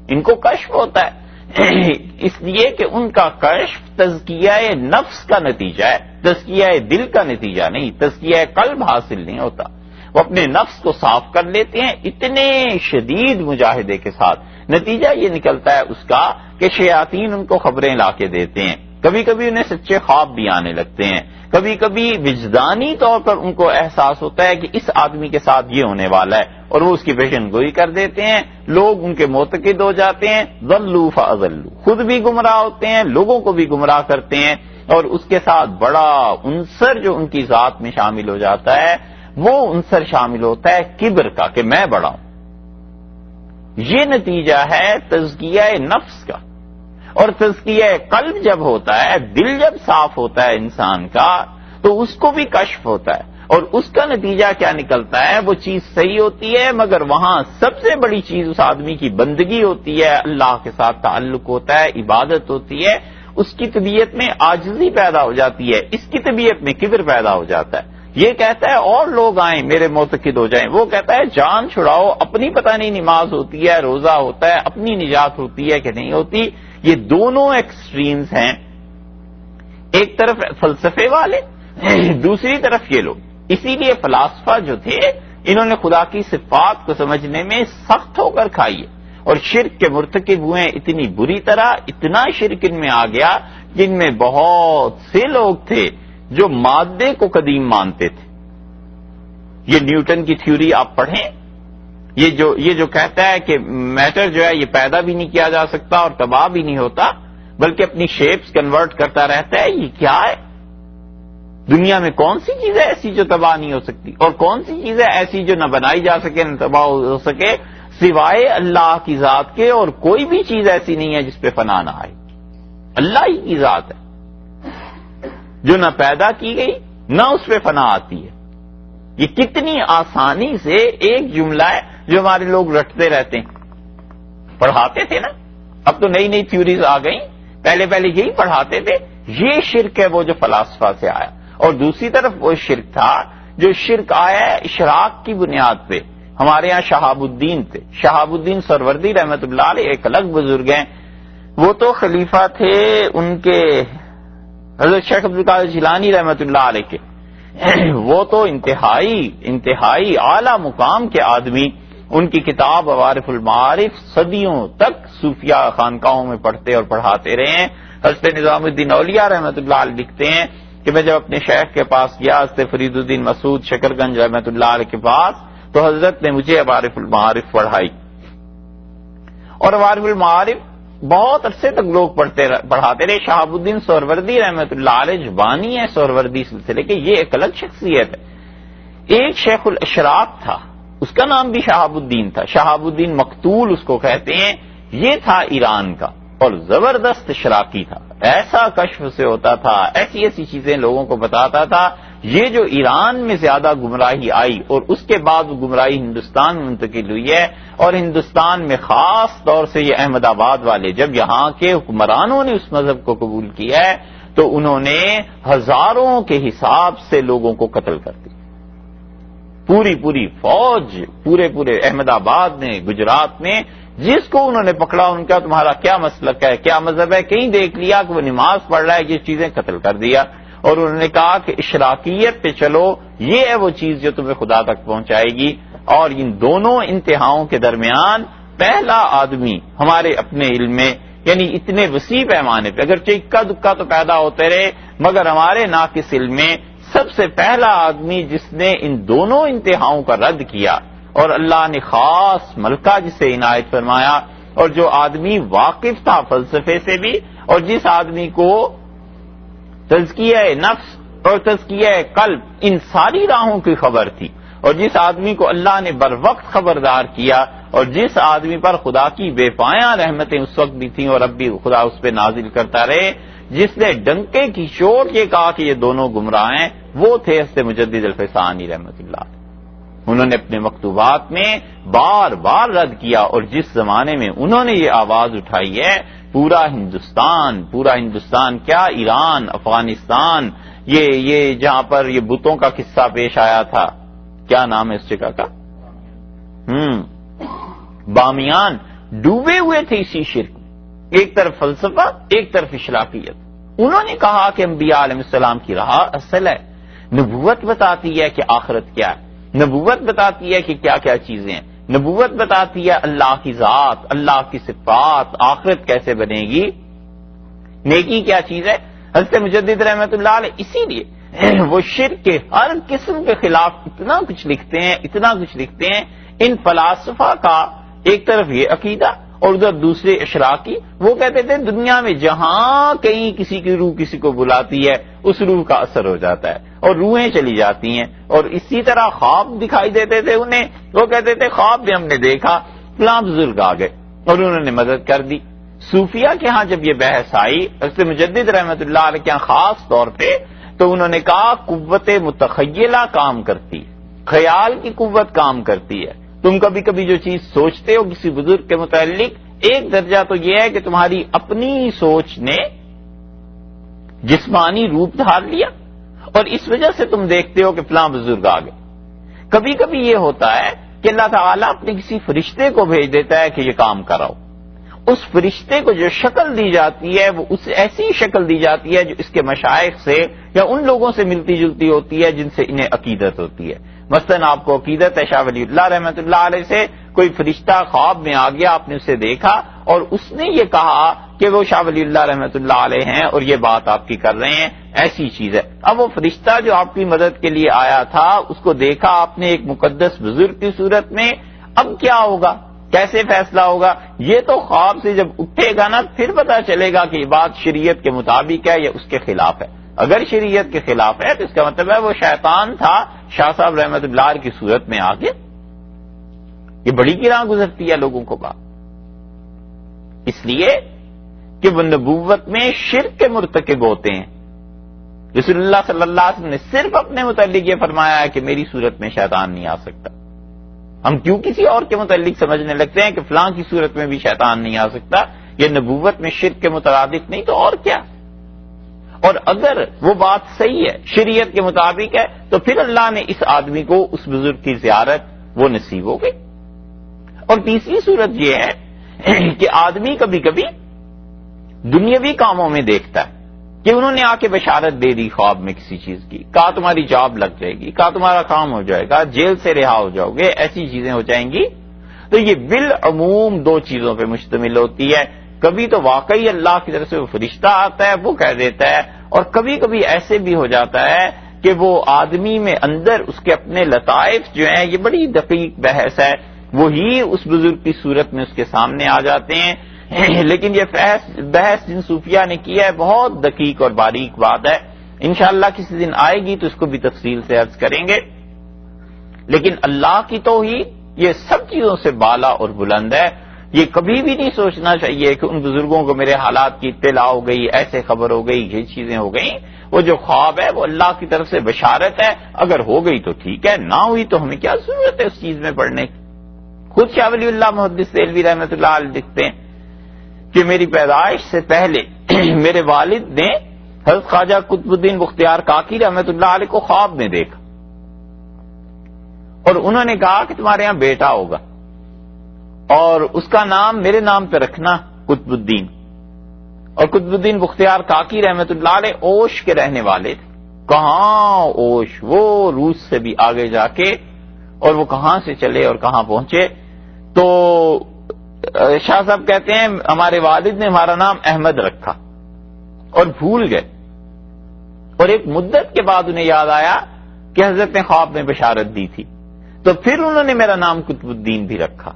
ان کو کشف ہوتا ہے, اس لیے کہ ان کا کشف تزکیہ نفس کا نتیجہ ہے, تزکیہ دل کا نتیجہ نہیں, تزکیہ قلب حاصل نہیں ہوتا. وہ اپنے نفس کو صاف کر لیتے ہیں اتنے شدید مجاہدے کے ساتھ. نتیجہ یہ نکلتا ہے اس کا کہ شیاطین ان کو خبریں لا کے دیتے ہیں, کبھی کبھی انہیں سچے خواب بھی آنے لگتے ہیں, کبھی کبھی وجدانی طور پر ان کو احساس ہوتا ہے کہ اس آدمی کے ساتھ یہ ہونے والا ہے, اور وہ اس کی پیشن گوئی کر دیتے ہیں. لوگ ان کے معتقد ہو جاتے ہیں, ضلوا فاضلوا, خود بھی گمراہ ہوتے ہیں, لوگوں کو بھی گمراہ کرتے ہیں. اور اس کے ساتھ بڑا عنصر جو ان کی ذات میں شامل ہو جاتا ہے وہ عنصر شامل ہوتا ہے کبر کا, کہ میں بڑا ہوں. یہ نتیجہ ہے تزکیہ نفس کا. اور تزکیہ قلب جب ہوتا ہے, دل جب صاف ہوتا ہے انسان کا, تو اس کو بھی کشف ہوتا ہے, اور اس کا نتیجہ کیا نکلتا ہے, وہ چیز صحیح ہوتی ہے, مگر وہاں سب سے بڑی چیز اس آدمی کی بندگی ہوتی ہے, اللہ کے ساتھ تعلق ہوتا ہے, عبادت ہوتی ہے. اس کی طبیعت میں عاجزی پیدا ہو جاتی ہے, اس کی طبیعت میں کبر پیدا ہو جاتا ہے. یہ کہتا ہے اور لوگ آئیں میرے معتقد ہو جائیں, وہ کہتا ہے جان چھڑاؤ, اپنی پتہ نہیں نماز ہوتی ہے, روزہ ہوتا ہے, اپنی نجات ہوتی ہے کہ نہیں ہوتی. یہ دونوں ایکسٹریمز ہیں, ایک طرف فلسفے والے, دوسری طرف یہ لوگ. اسی لیے فلاسفہ جو تھے انہوں نے خدا کی صفات کو سمجھنے میں سخت ہو کر کھائی ہے, اور شرک کے مرتکب ہوئے اتنی بری طرح, اتنا شرک ان میں آ گیا جن میں بہت سے لوگ تھے جو مادے کو قدیم مانتے تھے. یہ نیوٹن کی تھیوری آپ پڑھیں, یہ جو کہتا ہے کہ میٹر جو ہے یہ پیدا بھی نہیں کیا جا سکتا اور تباہ بھی نہیں ہوتا, بلکہ اپنی شیپس کنورٹ کرتا رہتا ہے, یہ کیا ہے؟ دنیا میں کون سی چیز ہے ایسی جو تباہ نہیں ہو سکتی, اور کون سی چیز ہے ایسی جو نہ بنائی جا سکے نہ تباہ ہو سکے سوائے اللہ کی ذات کے. اور کوئی بھی چیز ایسی نہیں ہے جس پہ فنا نہ آئے, اللہ ہی کی ذات ہے جو نہ پیدا کی گئی نہ اس پہ فنا آتی ہے. یہ کتنی آسانی سے ایک جملہ ہے جو ہمارے لوگ رٹتے رہتے ہیں. پڑھاتے تھے نا, اب تو نئی نئی تھیوریز آ گئیں, پہلے یہی پڑھاتے تھے. یہ شرک ہے وہ جو فلاسفہ سے آیا, اور دوسری طرف وہ شرک تھا جو شرک آیا ہے اشراق کی بنیاد پہ. ہمارے ہاں شہاب الدین تھے, شہاب الدین سروردی رحمت اللہ علیہ, ایک الگ بزرگ ہیں. وہ تو خلیفہ تھے ان کے حضرت شیخ عبد القادر جیلانی رحمت اللہ علیہ کے. وہ تو انتہائی اعلی مقام کے آدمی, ان کی کتاب عوارف المعارف صدیوں تک صوفیہ خانقاہوں میں پڑھتے اور پڑھاتے رہے ہیں۔ حضرت نظام الدین اولیاء رحمۃ اللہ علیہ لکھتے ہیں کہ میں جب اپنے شیخ کے پاس گیا، حضرت فرید الدین مسعود شکر گنج رحمۃ اللہ علیہ کے پاس، تو حضرت نے مجھے عوارف المعارف پڑھائی، اور عوارف المعارف بہت عرصے تک لوگ پڑھاتے رہے۔ شہاب الدین سہروردی رحمۃ اللہ علیہ جو بانی ہے سہروردی سلسلے کے، یہ ایک الگ شخصیت ہے۔ ایک شیخ الاشراق تھا، اس کا نام بھی شہاب الدین تھا، شہاب الدین مقتول اس کو کہتے ہیں، یہ تھا ایران کا اور زبردست اشراقی تھا، ایسا کشف سے ہوتا تھا، ایسی ایسی چیزیں لوگوں کو بتاتا تھا۔ یہ جو ایران میں زیادہ گمراہی آئی اور اس کے بعد وہ گمراہی ہندوستان میں منتقل ہوئی ہے، اور ہندوستان میں خاص طور سے یہ احمد آباد والے جب یہاں کے حکمرانوں نے اس مذہب کو قبول کیا ہے تو انہوں نے ہزاروں کے حساب سے لوگوں کو قتل کر دیا، پوری فوج پورے احمد آباد میں، گجرات میں، جس کو انہوں نے پکڑا ان کا تمہارا کیا مسلک ہے، کیا مذہب ہے، کہیں دیکھ لیا کہ وہ نماز پڑھ رہا ہے، یہ چیزیں قتل کر دیا، اور انہوں نے کہا کہ اشراقیت پہ چلو، یہ ہے وہ چیز جو تمہیں خدا تک پہنچائے گی۔ اور ان دونوں انتہاؤں کے درمیان پہلا آدمی ہمارے اپنے علم میں، یعنی اتنے وسیع پیمانے پہ، اگرچہ اکا دکا تو پیدا ہوتے رہے، مگر ہمارے ناقص علم میں سب سے پہلا آدمی جس نے ان دونوں انتہاؤں کا رد کیا، اور اللہ نے خاص ملکہ جسے عنایت فرمایا، اور جو آدمی واقف تھا فلسفے سے بھی، اور جس آدمی کو تزکیہ نفس اور تزکیہ قلب ان ساری راہوں کی خبر تھی، اور جس آدمی کو اللہ نے بر وقت خبردار کیا، اور جس آدمی پر خدا کی بے پایاں رحمتیں اس وقت بھی تھیں اور اب بھی خدا اس پہ نازل کرتا رہے، جس نے ڈنکے کی چوٹ یہ کہا کہ یہ دونوں گمراہ ہیں، وہ تھے حضرت مجدد الفسانی رحمۃ اللہ علیہ۔ انہوں نے اپنے مکتوبات میں بار بار رد کیا، اور جس زمانے میں انہوں نے یہ آواز اٹھائی ہے، پورا ہندوستان کیا، ایران، افغانستان، یہ جہاں پر یہ بتوں کا قصہ پیش آیا تھا، کیا نام ہے اس جگہ کا، بامیان، ڈوبے ہوئے تھے اسی شرک میں، ایک طرف فلسفہ، ایک طرف اشراقیت۔ انہوں نے کہا کہ انبیاء علیہ السلام کی راہ اصل ہے، نبوت بتاتی ہے کہ آخرت کیا ہے، نبوت بتاتی ہے کہ کیا کیا چیزیں ہیں، نبوت بتاتی ہے اللہ کی ذات، اللہ کی صفات، آخرت کیسے بنے گی، نیکی کیا چیز ہے۔ حضرت مجدد رحمۃ اللہ علیہ اسی لیے وہ شرک کے ہر قسم کے خلاف اتنا کچھ لکھتے ہیں، ان فلاسفہ کا ایک طرف یہ عقیدہ اور ادھر دوسرے اشراقی، وہ کہتے تھے دنیا میں جہاں کہیں کسی کی روح کسی کو بلاتی ہے اس روح کا اثر ہو جاتا ہے اور روحیں چلی جاتی ہیں، اور اسی طرح خواب دکھائی دیتے تھے انہیں، وہ کہتے تھے خواب میں ہم نے دیکھا فلاں بزرگ آ گئے اور انہوں نے مدد کر دی۔ صوفیہ کے ہاں جب یہ بحث آئی حضرت مجدد رحمۃ اللہ علیہ کے ہاں خاص طور پہ، تو انہوں نے کہا قوت متخیلہ کام کرتی، خیال کی قوت کام کرتی ہے۔ تم کبھی کبھی جو چیز سوچتے ہو کسی بزرگ کے متعلق، ایک درجہ تو یہ ہے کہ تمہاری اپنی سوچ نے جسمانی روپ دھار لیا اور اس وجہ سے تم دیکھتے ہو کہ فلاں بزرگ آ گئے۔ کبھی کبھی یہ ہوتا ہے کہ اللہ تعالیٰ اپنے کسی فرشتے کو بھیج دیتا ہے کہ یہ کام کراؤ، اس فرشتے کو جو شکل دی جاتی ہے وہ اس ایسی شکل دی جاتی ہے جو اس کے مشائخ سے یا ان لوگوں سے ملتی جلتی ہوتی ہے جن سے انہیں عقیدت ہوتی ہے۔ مثلاً آپ کو عقیدت ہے شاہ ولی اللہ رحمۃ اللہ علیہ سے، کوئی فرشتہ خواب میں آ گیا، آپ نے اسے دیکھا اور اس نے یہ کہا کہ وہ شاہ ولی اللہ رحمۃ اللہ علیہ ہیں اور یہ بات آپ کی کر رہے ہیں، ایسی چیز ہے۔ اب وہ فرشتہ جو آپ کی مدد کے لیے آیا تھا اس کو دیکھا آپ نے ایک مقدس بزرگ کی صورت میں، اب کیا ہوگا، کیسے فیصلہ ہوگا؟ یہ تو خواب سے جب اٹھے گا نا پھر پتا چلے گا کہ یہ بات شریعت کے مطابق ہے یا اس کے خلاف ہے۔ اگر شریعت کے خلاف ہے تو اس کا مطلب ہے وہ شیطان تھا شاہ صاحب رحمۃ اللہ علیہ کی صورت میں آ گیا۔ یہ بڑی گراں گزرتی ہے لوگوں کو بات، اس لیے کہ وہ نبوت میں شرک کے مرتکب ہوتے ہیں۔ رسول اللہ صلی اللہ علیہ وسلم نے صرف اپنے متعلق یہ فرمایا ہے کہ میری صورت میں شیطان نہیں آ سکتا۔ ہم کیوں کسی اور کے متعلق سمجھنے لگتے ہیں کہ فلاں کی صورت میں بھی شیطان نہیں آ سکتا، یہ نبوت میں شرک کے مترادف نہیں تو اور کیا؟ اور اگر وہ بات صحیح ہے، شریعت کے مطابق ہے، تو پھر اللہ نے اس آدمی کو اس بزرگ کی زیارت وہ نصیب ہو گئی۔ اور تیسری صورت یہ ہے کہ آدمی کبھی کبھی دنیاوی کاموں میں دیکھتا ہے کہ انہوں نے آ کے بشارت دے دی خواب میں کسی چیز کی، کہا تمہاری جاب لگ جائے گی، کہا تمہارا کام ہو جائے گا، جیل سے رہا ہو جاؤ گے، ایسی چیزیں ہو جائیں گی، تو یہ بالعموم دو چیزوں پہ مشتمل ہوتی ہے. کبھی تو واقعی اللہ کی طرف سے وہ فرشتہ آتا ہے، وہ کہہ دیتا ہے، اور کبھی کبھی ایسے بھی ہو جاتا ہے کہ وہ آدمی میں اندر اس کے اپنے لطائف جو ہیں، یہ بڑی دقیق بحث ہے، وہی اس بزرگ کی صورت میں اس کے سامنے آ جاتے ہیں. لیکن یہ بحث جن صوفیہ نے کی ہے بہت دقیق اور باریک بات ہے. انشاءاللہ کسی دن آئے گی تو اس کو بھی تفصیل سے عرض کریں گے. لیکن اللہ کی توحید یہ سب چیزوں سے بالا اور بلند ہے. یہ کبھی بھی نہیں سوچنا چاہیے کہ ان بزرگوں کو میرے حالات کی اطلاع ہو گئی، ایسے خبر ہو گئی، یہ چیزیں ہو گئیں. وہ جو خواب ہے وہ اللہ کی طرف سے بشارت ہے، اگر ہو گئی تو ٹھیک ہے، نہ ہوئی تو ہمیں کیا ضرورت ہے اس چیز میں پڑھنے کی. خود شاہ ولی اللہ محدث دہلوی رحمۃ اللہ علیہ لکھتے ہیں کہ میری پیدائش سے پہلے میرے والد نے حضرت خواجہ قطب الدین بختیار کاکی رحمۃ اللہ علیہ کو خواب میں دیکھا، اور انہوں نے کہا کہ تمہارے یہاں بیٹا ہوگا اور اس کا نام میرے نام پہ رکھنا قطب الدین. اور قطب الدین بختیار کاکی رحمۃ اللہ علیہ اوش کے رہنے والے تھے. کہاں اوش، وہ روس سے بھی آگے جا کے، اور وہ کہاں سے چلے اور کہاں پہنچے. تو شاہ صاحب کہتے ہیں ہمارے والد نے ہمارا نام احمد رکھا اور بھول گئے، اور ایک مدت کے بعد انہیں یاد آیا کہ حضرت نے خواب میں بشارت دی تھی، تو پھر انہوں نے میرا نام قطب الدین بھی رکھا.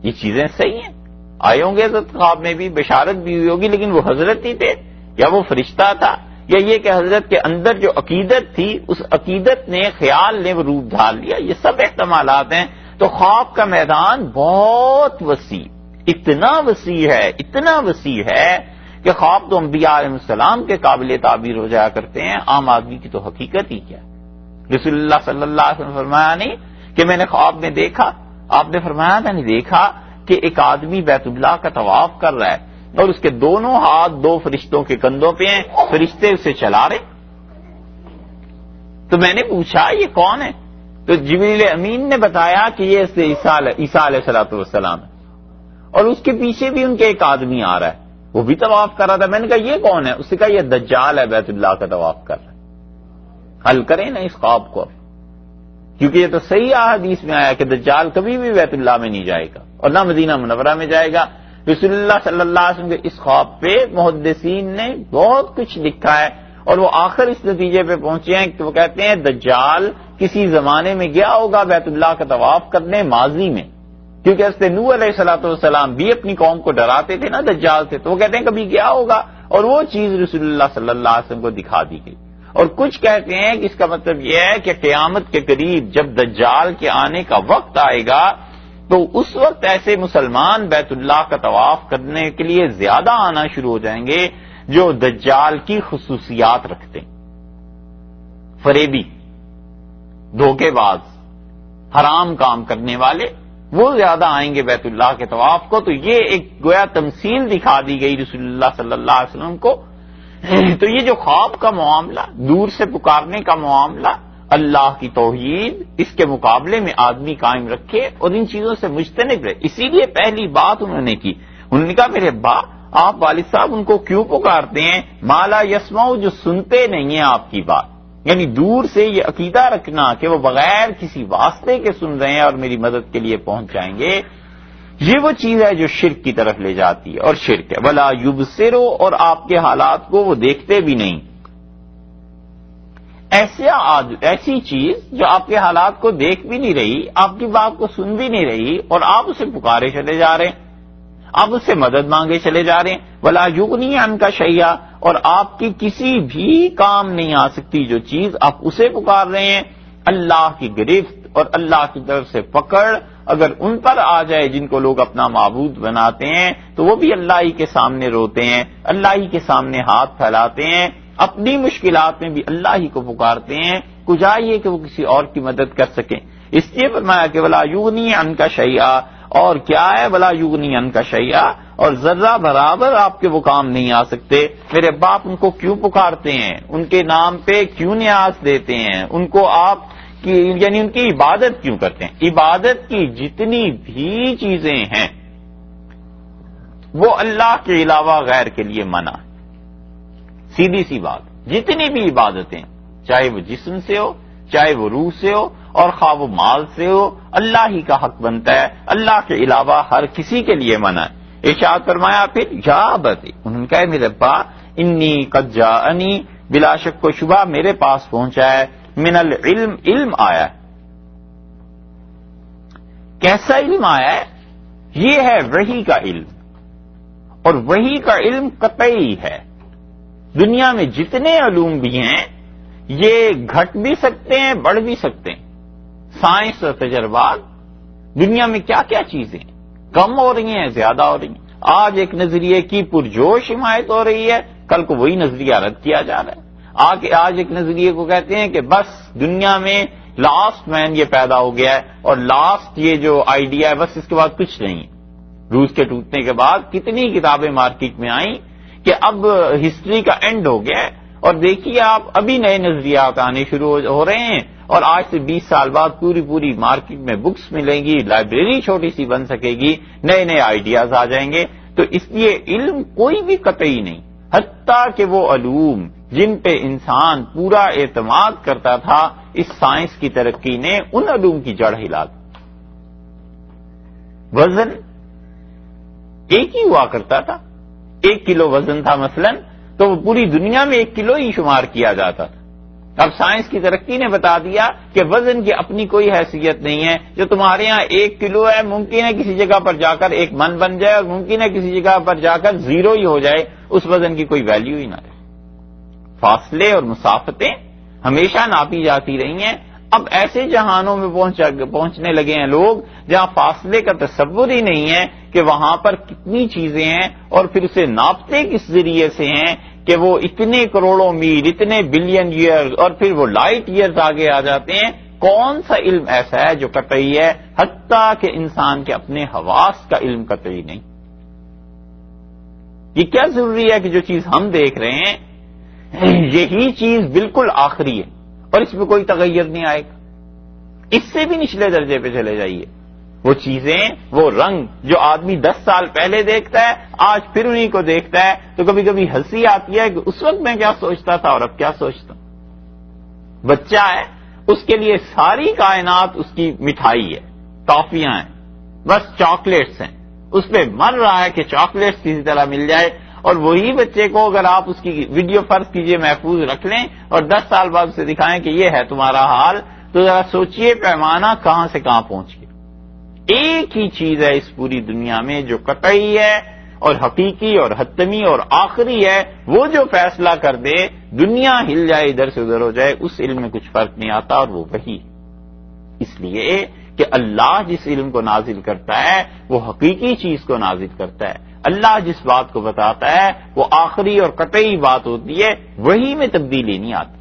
یہ چیزیں صحیح ہیں، آئے ہوں گے حضرت خواب میں بھی، بشارت بھی ہوئی ہوگی، لیکن وہ حضرت ہی تھے یا وہ فرشتہ تھا، یا یہ کہ حضرت کے اندر جو عقیدت تھی اس عقیدت نے، خیال نے وہ روپ ڈھال لیا. یہ سب احتمالات ہیں. تو خواب کا میدان بہت وسیع، اتنا وسیع ہے کہ خواب تو انبیاء علیہ السلام کے قابل تعبیر ہو جایا کرتے ہیں، عام آدمی کی تو حقیقت ہی کیا. رسول اللہ صلی اللہ علیہ وسلم فرمایا نہیں کہ میں نے خواب میں دیکھا، آپ نے فرمایا میں نے دیکھا کہ ایک آدمی بیت اللہ کا طواف کر رہا ہے اور اس کے دونوں ہاتھ دو فرشتوں کے کندھوں پہ ہیں، فرشتے اسے چلا رہے. تو میں نے پوچھا یہ کون ہے؟ تو جبریل امین نے بتایا کہ یہ عیسیٰ علیہ السلام ہے، اور اس کے پیچھے بھی ان کے ایک آدمی آ رہا ہے، وہ بھی طواف کر رہا تھا. میں نے کہا یہ کون ہے؟ اس نے کہا یہ دجال ہے، بیت اللہ کا طواف کر رہا ہے. حل کریں نا اس خواب کو، کیونکہ یہ تو صحیح احادیث میں آیا کہ دجال کبھی بھی بیت اللہ میں نہیں جائے گا اور نہ مدینہ منورہ میں جائے گا. رسول اللہ صلی اللہ علیہ وسلم کے اس خواب پہ محدثین نے بہت کچھ لکھا ہے، اور وہ آخر اس نتیجے پہ پہنچے ہیں کہ وہ کہتے ہیں دجال کسی زمانے میں گیا ہوگا بیت اللہ کا طواف کرنے، ماضی میں، کیونکہ حضرت نوح علیہ السلام بھی اپنی قوم کو ڈراتے تھے نا دجال سے، تو وہ کہتے ہیں کبھی گیا ہوگا، اور وہ چیز رسول اللہ صلی اللہ علیہ وسلم کو دکھا دی گئی. اور کچھ کہتے ہیں کہ اس کا مطلب یہ ہے کہ قیامت کے قریب جب دجال کے آنے کا وقت آئے گا تو اس وقت ایسے مسلمان بیت اللہ کا طواف کرنے کے لیے زیادہ آنا شروع ہو جائیں گے جو دجال کی خصوصیات رکھتے ہیں، فریبی، دھوکے باز، حرام کام کرنے والے، وہ زیادہ آئیں گے بیت اللہ کے طواف کو. تو یہ ایک گویا تمثیل دکھا دی گئی رسول اللہ صلی اللہ علیہ وسلم کو. تو یہ جو خواب کا معاملہ، دور سے پکارنے کا معاملہ، اللہ کی توحید اس کے مقابلے میں آدمی قائم رکھے اور ان چیزوں سے مجتنب رہے. اسی لیے پہلی بات انہوں نے کی، انہوں نے کہا میرے ابا آپ والد صاحب ان کو کیوں پکارتے ہیں؟ مالا یسمعو، جو سنتے نہیں ہیں آپ کی بات. یعنی دور سے یہ عقیدہ رکھنا کہ وہ بغیر کسی واسطے کے سن رہے ہیں اور میری مدد کے لیے پہنچ جائیں گے، یہ وہ چیز ہے جو شرک کی طرف لے جاتی ہے، اور شرک ہے. ولا یبصرو، اور آپ کے حالات کو وہ دیکھتے بھی نہیں. ایسی چیز جو آپ کے حالات کو دیکھ بھی نہیں رہی، آپ کی بات کو سن بھی نہیں رہی، اور آپ اسے پکارے چلے جا رہے ہیں، آپ اس سے مدد مانگے چلے جا رہے ہیں. ولا یغنی عنک شیئا، اور آپ کی کسی بھی کام نہیں آ سکتی جو چیز آپ اسے پکار رہے ہیں. اللہ کی گرفت اور اللہ کی طرف سے پکڑ اگر ان پر آ جائے جن کو لوگ اپنا معبود بناتے ہیں تو وہ بھی اللہ ہی کے سامنے روتے ہیں، اللہ ہی کے سامنے ہاتھ پھیلاتے ہیں، اپنی مشکلات میں بھی اللہ ہی کو پکارتے ہیں، کجائیے کہ وہ کسی اور کی مدد کر سکیں. اس لیے فرمایا کہ ولا یغنی عنک شیئا، اور کیا ہے ولا یغنی عنک شیئا، اور ذرہ برابر آپ کے وہ کام نہیں آ سکتے. میرے باپ ان کو کیوں پکارتے ہیں؟ ان کے نام پہ کیوں نیاز دیتے ہیں؟ ان کو آپ کی یعنی ان کی عبادت کیوں کرتے ہیں؟ عبادت کی جتنی بھی چیزیں ہیں وہ اللہ کے علاوہ غیر کے لیے منع ہے. سیدھی سی بات، جتنی بھی عبادتیں چاہے وہ جسم سے ہو، چاہے وہ روح سے ہو، اور خواہ وہ مال سے ہو، اللہ ہی کا حق بنتا ہے، اللہ کے علاوہ ہر کسی کے لیے منع ہے۔ ارشاد فرمایا پھر یا ابتی، انہوں نے کہا میرے ابا انی قد جاءنی، بلا شک و شبہ میرے پاس پہنچا ہے، من العلم، علم آیا ہے۔ کیسا علم آیا ہے؟ یہ ہے وحی کا علم، اور وحی کا علم قطعی ہے۔ دنیا میں جتنے علوم بھی ہیں یہ گھٹ بھی سکتے ہیں، بڑھ بھی سکتے ہیں۔ سائنس اور تجربات دنیا میں کیا کیا چیزیں ہیں، کم ہو رہی ہیں، زیادہ ہو رہی ہیں۔ آج ایک نظریے کی پرجوش حمایت ہو رہی ہے، کل کو وہی نظریہ رد کیا جا رہا ہے۔ آج ایک نظریے کو کہتے ہیں کہ بس دنیا میں لاسٹ مین یہ پیدا ہو گیا ہے، اور لاسٹ یہ جو آئیڈیا ہے بس اس کے بعد کچھ نہیں ہے۔ روس کے ٹوٹنے کے بعد کتنی کتابیں مارکیٹ میں آئیں کہ اب ہسٹری کا اینڈ ہو گیا ہے، اور دیکھیے آپ ابھی نئے نظریات آنے شروع ہو رہے ہیں، اور آج سے 20 سال بعد پوری مارکیٹ میں بکس ملیں گی، لائبریری چھوٹی سی بن سکے گی، نئے آئیڈیاز آ جائیں گے۔ تو اس لیے علم کوئی بھی قطعی نہیں، حتیٰ کہ وہ علوم جن پہ انسان پورا اعتماد کرتا تھا، اس سائنس کی ترقی نے ان علوم کی جڑ ہلا دی۔ وزن ایک ہی ہوا کرتا تھا، 1 کلو وزن تھا مثلا، تو وہ پوری دنیا میں 1 کلو ہی شمار کیا جاتا تھا۔ اب سائنس کی ترقی نے بتا دیا کہ وزن کی اپنی کوئی حیثیت نہیں ہے، جو تمہارے یہاں 1 کلو ہے ممکن ہے کسی جگہ پر جا کر 1 من بن جائے، اور ممکن ہے کسی جگہ پر جا کر 0 ہی ہو جائے، اس وزن کی کوئی ویلیو ہی نہ رہے۔ فاصلے اور مسافتیں ہمیشہ ناپی جاتی رہی ہیں۔ اب ایسے جہانوں میں پہنچنے لگے ہیں لوگ جہاں فاصلے کا تصور ہی نہیں ہے کہ وہاں پر کتنی چیزیں ہیں، اور پھر اسے ناپتے کس ذریعے سے ہیں کہ وہ اتنے کروڑوں میل، اتنے بلین ایئر، اور پھر وہ لائٹ ایئرز آگے آ جاتے ہیں۔ کون سا علم ایسا ہے جو قطعی ہے؟ حتیٰ کہ انسان کے اپنے حواس کا علم قطعی نہیں۔ یہ کیا ضروری ہے کہ جو چیز ہم دیکھ رہے ہیں یہی چیز بالکل آخری ہے اور اس میں کوئی تغیر نہیں آئے گا؟ اس سے بھی نچلے درجے پہ چلے جائیے، وہ چیزیں، وہ رنگ جو آدمی 10 سال پہلے دیکھتا ہے آج پھر انہیں کو دیکھتا ہے تو کبھی کبھی ہنسی آتی ہے کہ اس وقت میں کیا سوچتا تھا اور اب کیا سوچتا ہوں۔ بچہ ہے، اس کے لیے ساری کائنات اس کی مٹھائی ہے، ٹافیاں ہیں، بس چاکلیٹس ہیں، اس پہ مر رہا ہے کہ چاکلیٹس کسی طرح مل جائے۔ اور وہی بچے کو اگر آپ اس کی ویڈیو فرض کیجئے محفوظ رکھ لیں اور 10 سال بعد اسے دکھائیں کہ یہ ہے تمہارا حال، تو ذرا سوچئے پیمانہ کہاں سے کہاں پہنچ گیا۔ ایک ہی چیز ہے اس پوری دنیا میں جو قطعی ہے اور حقیقی اور حتمی اور آخری ہے، وہ جو فیصلہ کر دے دنیا ہل جائے، ادھر سے ادھر ہو جائے، اس علم میں کچھ فرق نہیں آتا، اور وہ وہی۔ اس لیے کہ اللہ جس علم کو نازل کرتا ہے وہ حقیقی چیز کو نازل کرتا ہے، اللہ جس بات کو بتاتا ہے وہ آخری اور قطعی بات ہوتی ہے، وہی میں تبدیلی نہیں آتی۔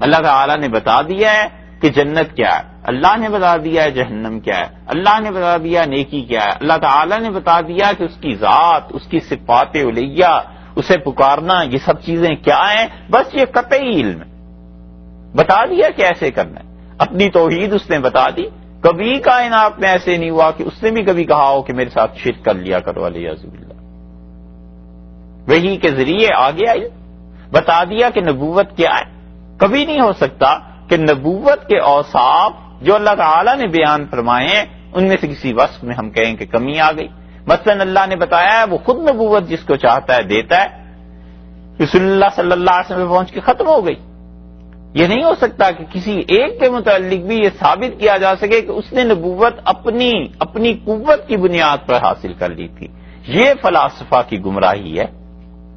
اللہ تعالی نے بتا دیا ہے کہ جنت کیا ہے، اللہ نے بتا دیا ہے جہنم کیا ہے، اللہ نے بتا دیا نیکی کیا ہے، اللہ تعالی نے بتا دیا کہ اس کی ذات، اس کی صفات علیہ، اسے پکارنا، یہ سب چیزیں کیا ہیں، بس یہ قطعی علم ہے، بتا دیا کیسے کرنا ہے۔ اپنی توحید اس نے بتا دی، کبھی کائنات میں ایسے نہیں ہوا کہ اس نے بھی کبھی کہا ہو کہ میرے ساتھ شرک کر لیا کرو، والیاذ باللہ۔ وحی کے ذریعے آگے آئی، بتا دیا کہ نبوت کیا ہے۔ کبھی نہیں ہو سکتا کہ نبوت کے اوصاف جو اللہ تعالی نے بیان فرمائے ہیں ان میں سے کسی وصف میں ہم کہیں کہ کمی آ گئی۔ مثلا اللہ نے بتایا ہے وہ خود نبوت جس کو چاہتا ہے دیتا ہے، رسول اللہ صلی اللہ علیہ وسلم پہ پہنچ کے ختم ہو گئی۔ یہ نہیں ہو سکتا کہ کسی ایک کے متعلق بھی یہ ثابت کیا جا سکے کہ اس نے نبوت اپنی قوت کی بنیاد پر حاصل کر لی تھی۔ یہ فلاسفہ کی گمراہی ہے۔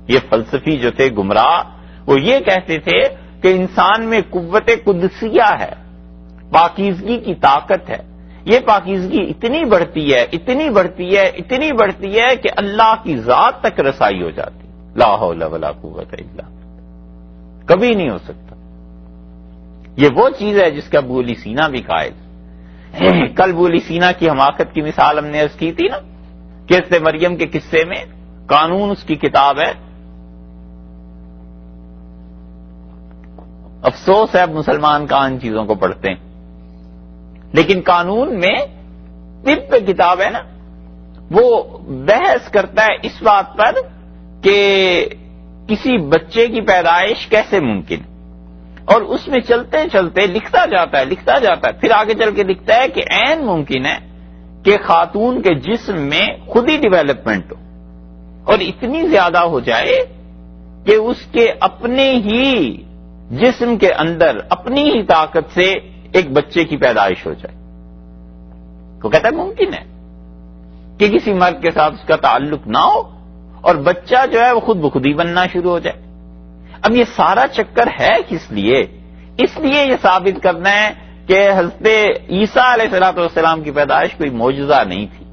یہ فلسفی جو تھے گمراہ، وہ یہ کہتے تھے کہ انسان میں قوت قدسیہ ہے، پاکیزگی کی طاقت ہے، یہ پاکیزگی اتنی بڑھتی ہے، اتنی بڑھتی ہے، اتنی بڑھتی ہے کہ اللہ کی ذات تک رسائی ہو جاتی، لا حول ولا قوت الا باللہ۔ کبھی نہیں ہو سکتا۔ یہ وہ چیز ہے جس کا ابو علی سینا بھی قائل۔ کل ابو علی سینا کی حماقت کی مثال ہم نے عرض کی تھی نا، قصہ مریم کے قصے میں، قانون اس کی کتاب ہے۔ افسوس ہے اب مسلمان کہاں ان چیزوں کو پڑھتے ہیں، لیکن قانون میں طب پہ کتاب ہے نا، وہ بحث کرتا ہے اس بات پر کہ کسی بچے کی پیدائش کیسے ممکن ہے۔ اور اس میں چلتے چلتے لکھتا جاتا ہے، پھر آگے چل کے لکھتا ہے کہ عین ممکن ہے کہ خاتون کے جسم میں خود ہی ڈیولپمنٹ ہو اور اتنی زیادہ ہو جائے کہ اس کے اپنے ہی جسم کے اندر اپنی ہی طاقت سے ایک بچے کی پیدائش ہو جائے. تو کہتا ہے ممکن ہے کہ کسی مرد کے ساتھ اس کا تعلق نہ ہو اور بچہ جو ہے وہ خود بخود ہی بننا شروع ہو جائے. اب یہ سارا چکر ہے کس لیے؟ اس لیے یہ ثابت کرنا ہے کہ حضرت عیسیٰ علیہ السلام کی پیدائش کوئی معجزہ نہیں تھی.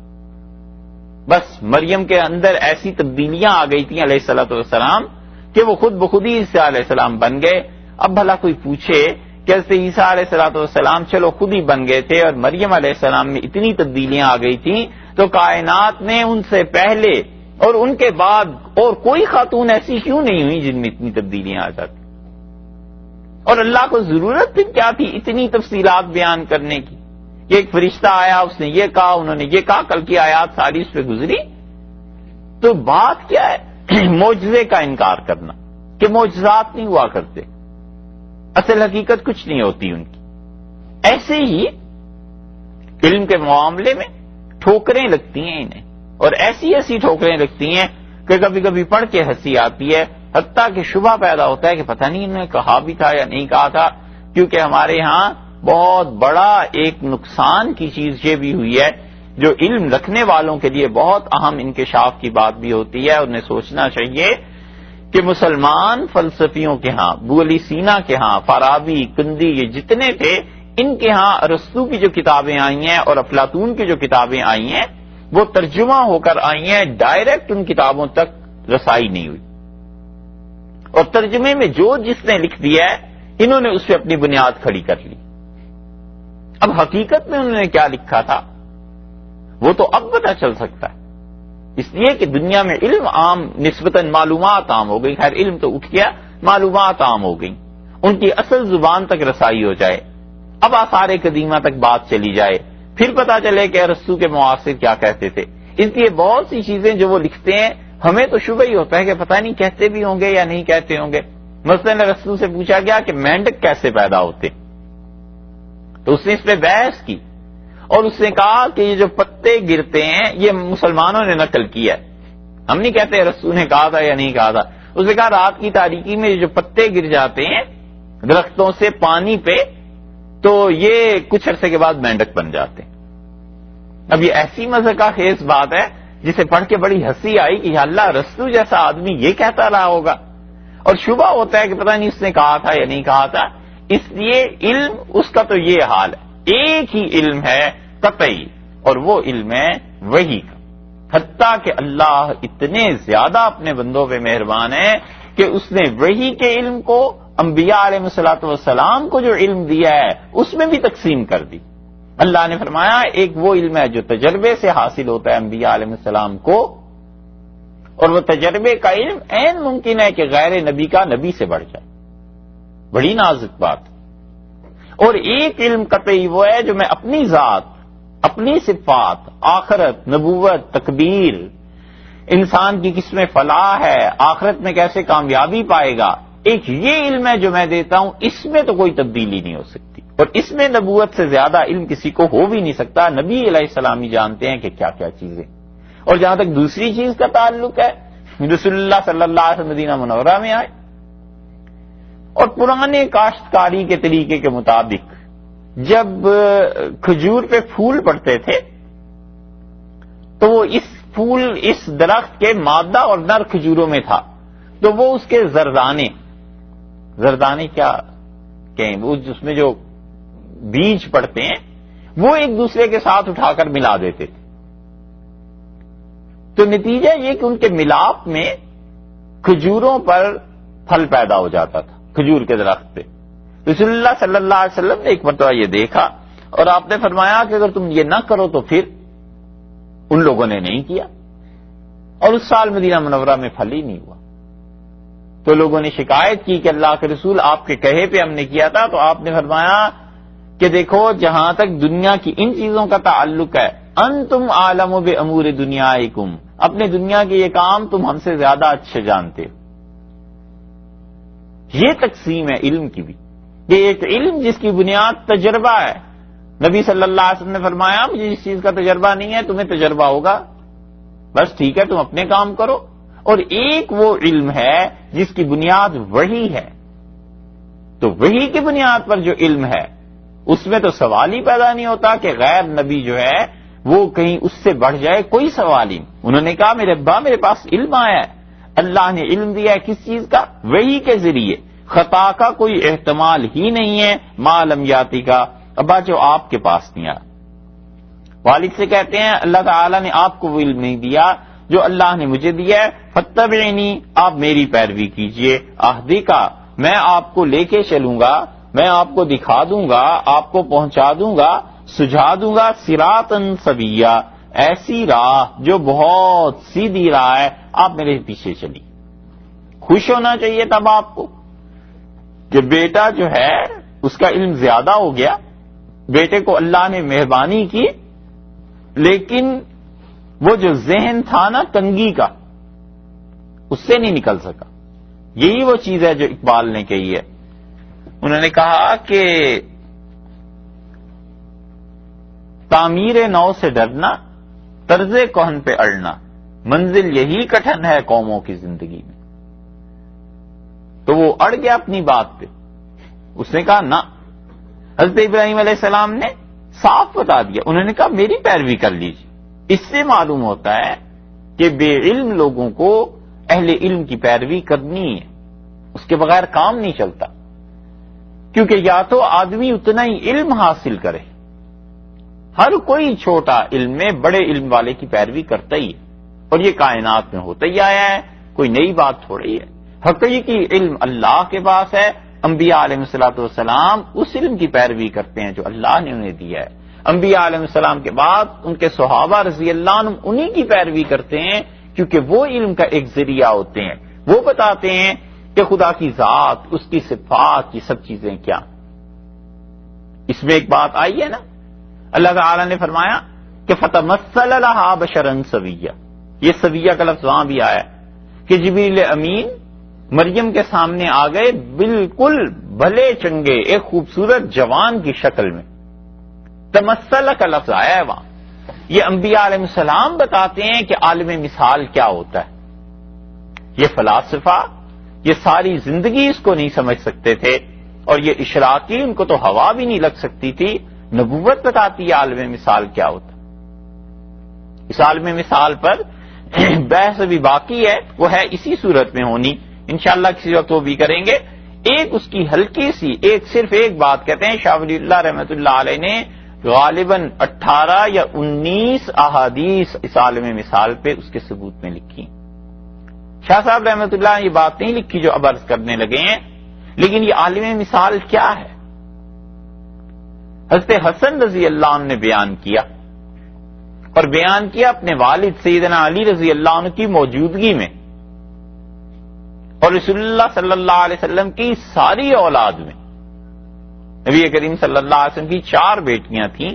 بس مریم کے اندر ایسی تبدیلیاں آ گئی تھیں علیہ السلام کہ وہ خود بخود ہی عیسیٰ علیہ السلام بن گئے. اب بھلا کوئی پوچھے کہ حضرت عیسیٰ علیہ السلام چلو خود ہی بن گئے تھے اور مریم علیہ السلام میں اتنی تبدیلیاں آ گئی تھیں، تو کائنات میں ان سے پہلے اور ان کے بعد اور کوئی خاتون ایسی کیوں نہیں ہوئی جن میں اتنی تبدیلیاں آ جاتی؟ اور اللہ کو ضرورت پھر کیا تھی اتنی تفصیلات بیان کرنے کی؟ کہ ایک فرشتہ آیا، اس نے یہ کہا، انہوں نے یہ کہا، کل کی آیات ساری اس پہ گزری. تو بات کیا ہے؟ معجزے کا انکار کرنا کہ معجزات نہیں ہوا کرتے، اصل حقیقت کچھ نہیں ہوتی ان کی. ایسے ہی علم کے معاملے میں ٹھوکریں لگتی ہیں انہیں، اور ایسی ٹھوکریں لگتی ہیں کہ کبھی کبھی پڑھ کے ہنسی آتی ہے، حتیٰ کہ شبہ پیدا ہوتا ہے کہ پتہ نہیں انہوں نے کہا بھی تھا یا نہیں کہا تھا. کیونکہ ہمارے ہاں بہت بڑا ایک نقصان کی چیز یہ بھی ہوئی ہے جو علم رکھنے والوں کے لیے بہت اہم انکشاف کی بات بھی ہوتی ہے. انہیں سوچنا چاہیے کہ مسلمان فلسفیوں کے ہاں، ابو علی سینا کے ہاں، فارابی، کندی، یہ جتنے تھے، ان کے ہاں ارسطو کی جو کتابیں آئی ہیں اور افلاطون کی جو کتابیں آئی ہیں وہ ترجمہ ہو کر آئی ہیں، ڈائریکٹ ان کتابوں تک رسائی نہیں ہوئی. اور ترجمے میں جو جس نے لکھ دیا ہے انہوں نے اس پہ اپنی بنیاد کھڑی کر لی. اب حقیقت میں انہوں نے کیا لکھا تھا وہ تو اب پتہ چل سکتا ہے، اس لیے کہ دنیا میں علم عام، نسبتاً معلومات عام ہو گئی. خیر علم تو اٹھ گیا، معلومات عام ہو گئی، ان کی اصل زبان تک رسائی ہو جائے. اب آثار قدیمہ تک بات چلی جائے، پھر پتہ چلے کہ ارسطو کے معاصر کیا کہتے تھے. اس لیے بہت سی چیزیں جو وہ لکھتے ہیں ہمیں تو شبہ ہی ہوتا ہے کہ پتہ نہیں کہتے بھی ہوں گے یا نہیں کہتے ہوں گے. مثلاً ارسطو سے پوچھا گیا کہ مینڈک کیسے پیدا ہوتے، تو اس نے اس پہ بحث کی اور اس نے کہا کہ یہ جو پتے گرتے ہیں یہ مسلمانوں نے نقل کیا ہے، ہم نہیں کہتے ارسطو نے کہا تھا یا نہیں کہا تھا. اس نے کہا رات کی تاریکی میں یہ جو پتے گر جاتے ہیں درختوں سے پانی پہ تو یہ کچھ عرصے کے بعد مینڈک بن جاتے ہیں. اب یہ ایسی مذہقہ خیز بات ہے جسے پڑھ کے بڑی ہنسی آئی کہ یا اللہ ارسطو جیسا آدمی یہ کہتا رہا ہوگا، اور شبہ ہوتا ہے کہ پتہ نہیں اس نے کہا تھا یا نہیں کہا تھا. اس لیے علم اس کا تو یہ حال ہے، ایک ہی علم ہے قطعی، اور وہ علم ہے وحی کا. حتیٰ کہ اللہ اتنے زیادہ اپنے بندوں پہ مہربان ہے کہ اس نے وحی کے علم کو، انبیاء علیہ الصلوۃ والسلام کو جو علم دیا ہے اس میں بھی تقسیم کر دی. اللہ نے فرمایا ایک وہ علم ہے جو تجربے سے حاصل ہوتا ہے انبیاء علیہ السلام کو، اور وہ تجربے کا علم عین ممکن ہے کہ غیر نبی کا نبی سے بڑھ جائے. بڑی نازک بات. اور ایک علم قطعی وہ ہے جو میں اپنی ذات، اپنی صفات، آخرت، نبوت، تقدیر، انسان کی کس میں فلاح ہے، آخرت میں کیسے کامیابی پائے گا، ایک یہ علم ہے جو میں دیتا ہوں، اس میں تو کوئی تبدیلی نہیں ہو سکتی، اور اس میں نبوت سے زیادہ علم کسی کو ہو بھی نہیں سکتا. نبی علیہ السلام ہی جانتے ہیں کہ کیا کیا چیزیں. اور جہاں تک دوسری چیز کا تعلق ہے، رسول اللہ صلی اللہ علیہ وسلم مدینہ منورہ میں آئے اور پرانے کاشتکاری کے طریقے کے مطابق جب کھجور پہ پھول پڑتے تھے تو وہ اس درخت کے مادہ اور نر کھجوروں میں تھا، تو وہ اس کے زردانے کیا کہیں، وہ اس میں جو بیج پڑتے ہیں وہ ایک دوسرے کے ساتھ اٹھا کر ملا دیتے تھے. تو نتیجہ یہ کہ ان کے ملاپ میں کھجوروں پر پھل پیدا ہو جاتا تھا، کھجور کے درخت پہ. رسول اللہ صلی اللہ علیہ وسلم نے ایک مرتبہ یہ دیکھا اور آپ نے فرمایا کہ اگر تم یہ نہ کرو تو پھر ان لوگوں نے نہیں کیا، اور اس سال مدینہ منورہ میں پھل ہی نہیں ہوا. تو لوگوں نے شکایت کی کہ اللہ کے رسول آپ کے کہے پہ ہم نے کیا تھا. تو آپ نے فرمایا کہ دیکھو جہاں تک دنیا کی ان چیزوں کا تعلق ہے، انتم عالم بامور دنیاکم، اپنے دنیا کے یہ کام تم ہم سے زیادہ اچھے جانتے ہو. یہ تقسیم ہے علم کی بھی کہ ایک علم جس کی بنیاد تجربہ ہے، نبی صلی اللہ علیہ وسلم نے فرمایا مجھے جس چیز کا تجربہ نہیں ہے تمہیں تجربہ ہوگا، بس ٹھیک ہے تم اپنے کام کرو. اور ایک وہ علم ہے جس کی بنیاد وحی ہے، تو وحی کی بنیاد پر جو علم ہے اس میں تو سوال ہی پیدا نہیں ہوتا کہ غیر نبی جو ہے وہ کہیں اس سے بڑھ جائے، کوئی سوال ہی. انہوں نے کہا میرے ابا میرے پاس علم آیا ہے، اللہ نے علم دیا ہے کس چیز کا؟ وحی کے ذریعے. خطا کا کوئی احتمال ہی نہیں ہے ما لم یاتی کا، ابا جو آپ کے پاس نہیں آیا. والد سے کہتے ہیں اللہ تعالی نے آپ کو وہ علم نہیں دیا جو اللہ نے مجھے دیا ہے، فتبعنی آپ میری پیروی کیجئے، اہدی کا میں آپ کو لے کے چلوں گا، میں آپ کو دکھا دوں گا، آپ کو پہنچا دوں گا، سجھا دوں گا صراطا سویا، ایسی راہ جو بہت سیدھی راہ ہے، آپ میرے پیچھے چلی. خوش ہونا چاہیے تب آپ کو کہ بیٹا جو ہے اس کا علم زیادہ ہو گیا، بیٹے کو اللہ نے مہربانی کی، لیکن وہ جو ذہن تھا نا تنگی کا اس سے نہیں نکل سکا. یہی وہ چیز ہے جو اقبال نے کہی ہے. انہوں نے کہا کہ تعمیر نو سے ڈرنا، طرز کہن پہ اڑنا، منزل یہی کٹھن ہے قوموں کی زندگی میں. تو وہ اڑ گیا اپنی بات پہ. اس نے کہا نہ، حضرت ابراہیم علیہ السلام نے صاف بتا دیا، انہوں نے کہا میری پیروی کر لیجیے. اس سے معلوم ہوتا ہے کہ بے علم لوگوں کو اہل علم کی پیروی کرنی ہے، اس کے بغیر کام نہیں چلتا. کیونکہ یا تو آدمی اتنا ہی علم حاصل کرے، ہر کوئی چھوٹا علم میں بڑے علم والے کی پیروی کرتا ہی ہے، اور یہ کائنات میں ہوتا ہی آیا ہے، کوئی نئی بات تھوڑی ہے. حقیقی علم اللہ کے پاس ہے، انبیاء علیہ الصلوۃ والسلام اس علم کی پیروی کرتے ہیں جو اللہ نے انہیں دیا ہے. انبیاء علیہ السلام کے بعد ان کے صحابہ رضی اللہ عنہم انہی کی پیروی کرتے ہیں، کیونکہ وہ علم کا ایک ذریعہ ہوتے ہیں، وہ بتاتے ہیں کہ خدا کی ذات، اس کی صفات، یہ سب چیزیں کیا. اس میں ایک بات آئی ہے نا، اللہ تعالی نے فرمایا کہ فتمثل لها بشرا سویا، یہ سویا کا لفظ وہاں بھی آیا کہ جبریل امین مریم کے سامنے آ گئے بالکل بھلے چنگے ایک خوبصورت جوان کی شکل میں. تمثل کا لفظ آیا ہے وہاں. یہ انبیاء علیہ السلام بتاتے ہیں کہ عالم مثال کیا ہوتا ہے. یہ فلاسفہ یہ ساری زندگی اس کو نہیں سمجھ سکتے تھے، اور یہ اشراقی ان کو تو ہوا بھی نہیں لگ سکتی تھی. نبوت بتاتی ہے عالم مثال کیا ہوتا. اس عالم مثال پر بحث بھی باقی ہے، وہ ہے اسی صورت میں ہونی، انشاءاللہ کسی وقت وہ بھی کریں گے. ایک اس کی ہلکی سی صرف ایک بات کہتے ہیں، شاہ ولی اللہ رحمۃ اللہ علیہ نے غالباً 18 یا 19 احادیث اس عالم مثال پہ اس کے ثبوت میں لکھی. شاہ صاحب رحمۃ اللہ نے یہ بات نہیں لکھی جو اب عرض کرنے لگے ہیں، لیکن یہ عالم مثال کیا ہے؟ حضرت حسن رضی اللہ عنہ نے بیان کیا، اور بیان کیا اپنے والد سیدنا علی رضی اللہ عنہ کی موجودگی میں، اور رسول اللہ صلی اللہ علیہ وسلم کی ساری اولاد میں. نبی کریم صلی اللہ علیہ وسلم کی 4 بیٹیاں تھیں،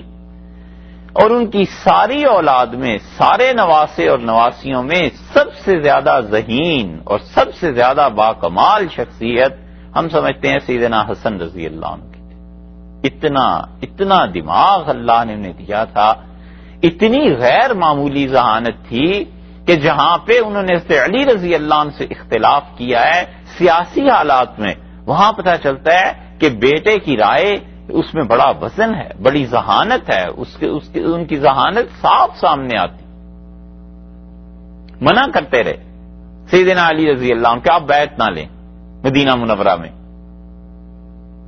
اور ان کی ساری اولاد میں، سارے نواسے اور نواسیوں میں سب سے زیادہ ذہین اور سب سے زیادہ باکمال شخصیت ہم سمجھتے ہیں سیدنا حسن رضی اللہ عنہ کی تھی. اتنا دماغ اللہ نے انہیں دیا تھا، اتنی غیر معمولی ذہانت تھی کہ جہاں پہ انہوں نے حضرت علی رضی اللہ عنہ سے اختلاف کیا ہے سیاسی حالات میں، وہاں پتہ چلتا ہے کہ بیٹے کی رائے اس میں بڑا وزن ہے، بڑی ذہانت ہے، ان کی ذہانت صاف سامنے آتی. منع کرتے رہے سیدنا علی رضی اللہ عنہ کہ آپ بیعت نہ لیں مدینہ منورہ میں،